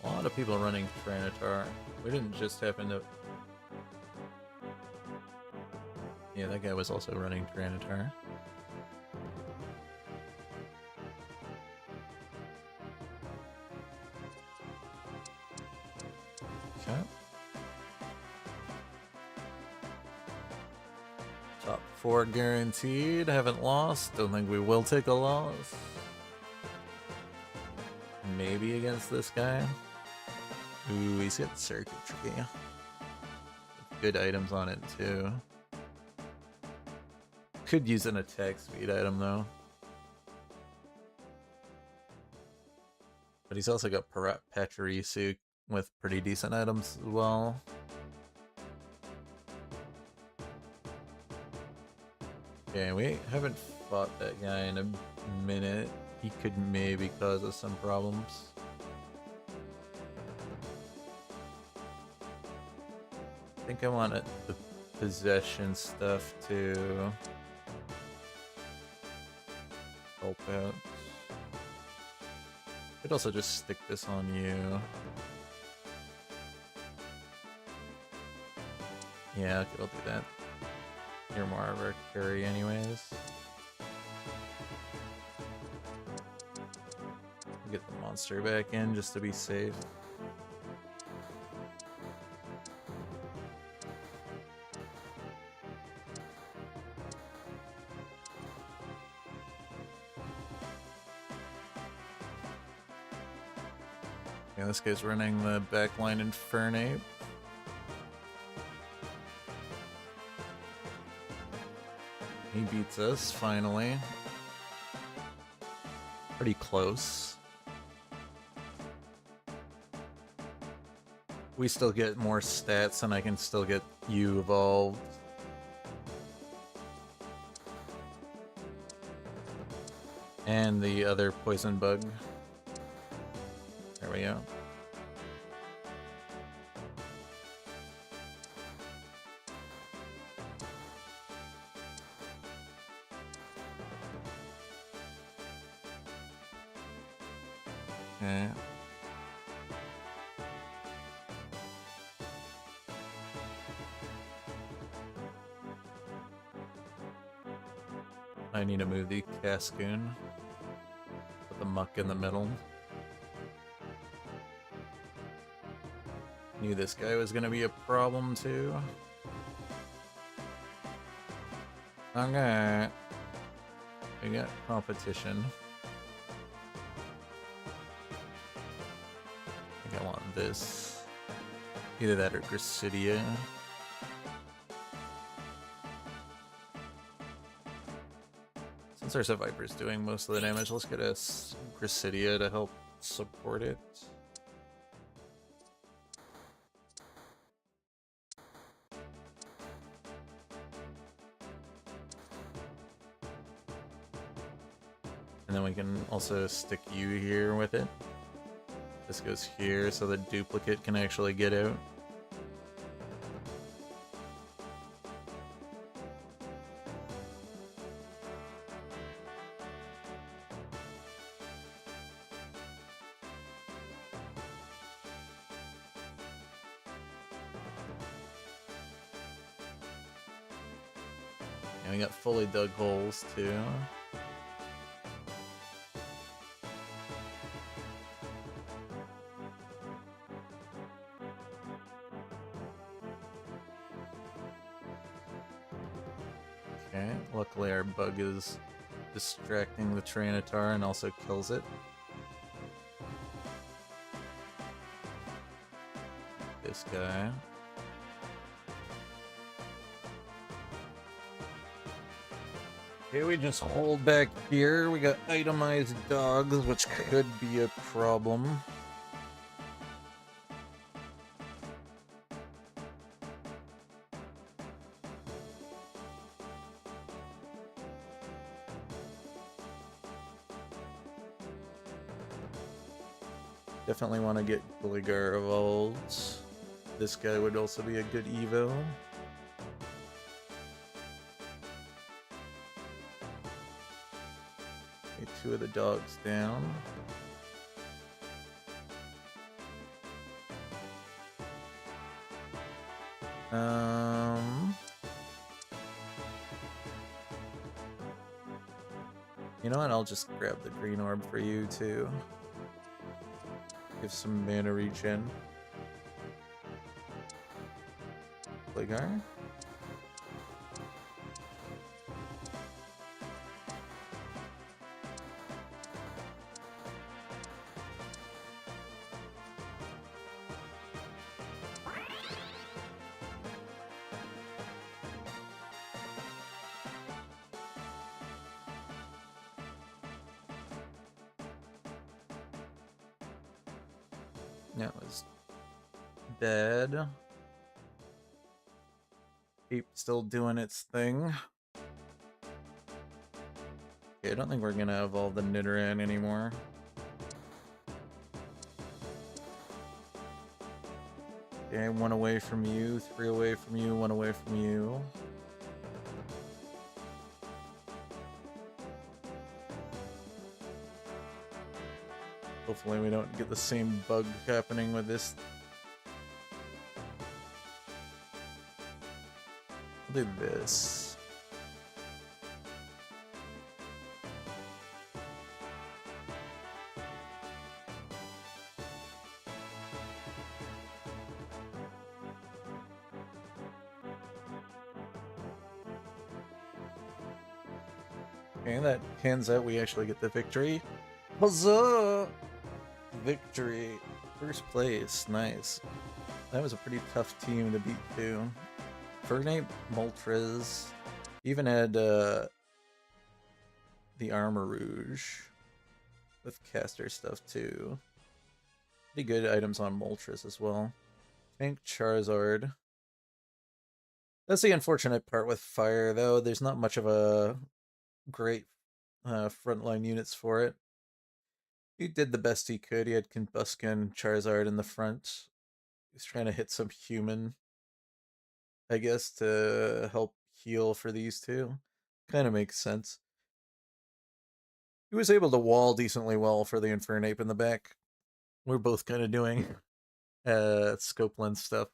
A lot of people running Tranitar. We didn't just happen to... Yeah, that guy was also running Tranitar. Okay. Top 4 guaranteed. Haven't lost. Don't think we will take a loss. Maybe against this guy. Ooh, he's got circuitry. Good items on it too. Could use an attack speed item though. But he's also got Pachirisu with pretty decent items as well. Okay, we haven't fought that guy in a minute. He could maybe cause us some problems. I think I want the possession stuff to help out. Could also just stick this on you. Yeah, okay, I'll do that. You're more of our carry anyways. Get the monster back in just to be safe. Yeah, this guy's running the backline Infernape. He beats us, finally. Pretty close. We still get more stats and I can still get you evolved. And the other poison bug. There we go. Okay. I need to move the Cascoon. Put the muck in the middle. Knew this guy was gonna be a problem too. Okay. We got competition. I think I want this. Either that or Gracidia. Since our Viper's doing most of the damage, let's get a Gracidia to help support it. And then we can also stick you here with it. This goes here so the duplicate can actually get out. And we got fully dug holes too. Okay, luckily our bug is distracting the Tyranitar and also kills it. This guy. Okay, we just hold back here. We got itemized dogs, which could be a problem. Definitely want to get Gligar evolved. This guy would also be a good evo. Get 2 of the dogs down. You know what? I'll just grab the green orb for you too. Give some mana regen. Gligar. That was bad. Keep still doing its thing. Okay, I don't think we're gonna evolve the Nidoran anymore. Okay, 1 away from you, 3 away from you, 1 away from you. Hopefully we don't get the same bug happening with this. I'll do this. Okay, that hands out we actually get the victory. Huzzah! Victory. First place. Nice. That was a pretty tough team to beat too. Fergnate, Moltres, even had the Armor Rouge with caster stuff too. Pretty good items on Moltres as well. Tank Charizard. That's the unfortunate part with fire though. There's not much of a great frontline units for it. He did the best he could. He had Combusken, Charizard in the front. He's trying to hit some human, I guess, to help heal for these two. Kind of makes sense. He was able to wall decently well for the Infernape in the back. We're both kind of doing scope lens stuff.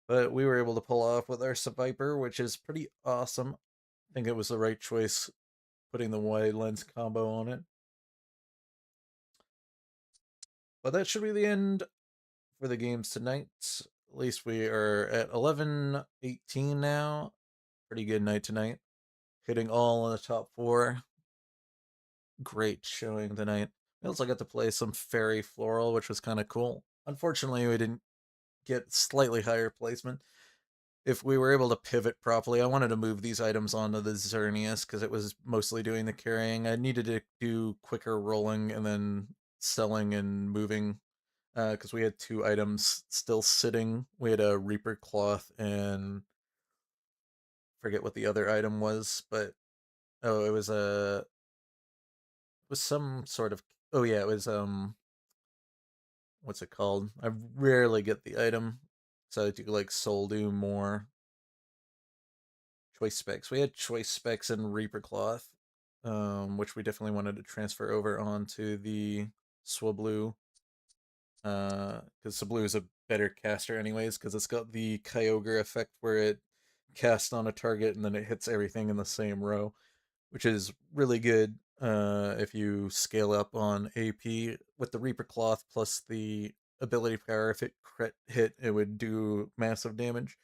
But we were able to pull off with our Seviper, which is pretty awesome. I think it was the right choice putting the wide lens combo on it. But that should be the end for the games tonight. At least we are at 11-18 now. Pretty good night tonight. Hitting all in the top 4. Great showing tonight. We also got to play some Fairy Floral, which was kind of cool. Unfortunately, we didn't get slightly higher placement. If we were able to pivot properly, I wanted to move these items onto the Xerneas because it was mostly doing the carrying. I needed to do quicker rolling and then selling and moving because we had 2 items still sitting. We had a Reaper Cloth and forget what the other item was, but it was some sort of, oh yeah, it was what's it called? I rarely get the item, so I do like Soul Doom more. Choice specs. We had choice specs and Reaper Cloth, which we definitely wanted to transfer over onto the Swablu. Because Swablu is a better caster anyways, because it's got the Kyogre effect where it casts on a target and then it hits everything in the same row, which is really good if you scale up on AP. With the Reaper Cloth plus the ability power, if it crit hit, it would do massive damage.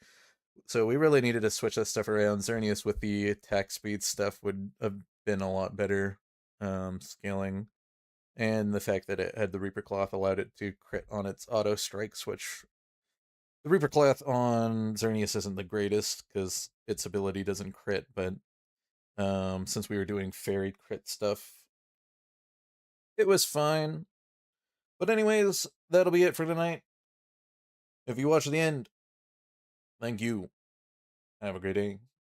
So we really needed to switch that stuff around. Xerneas with the attack speed stuff would have been a lot better scaling. And the fact that it had the Reaper Cloth allowed it to crit on its auto strikes, which the Reaper Cloth on Xerneas isn't the greatest because its ability doesn't crit, but since we were doing fairy crit stuff, it was fine. But anyways, that'll be it for tonight. If you watch the end, thank you. Have a great day.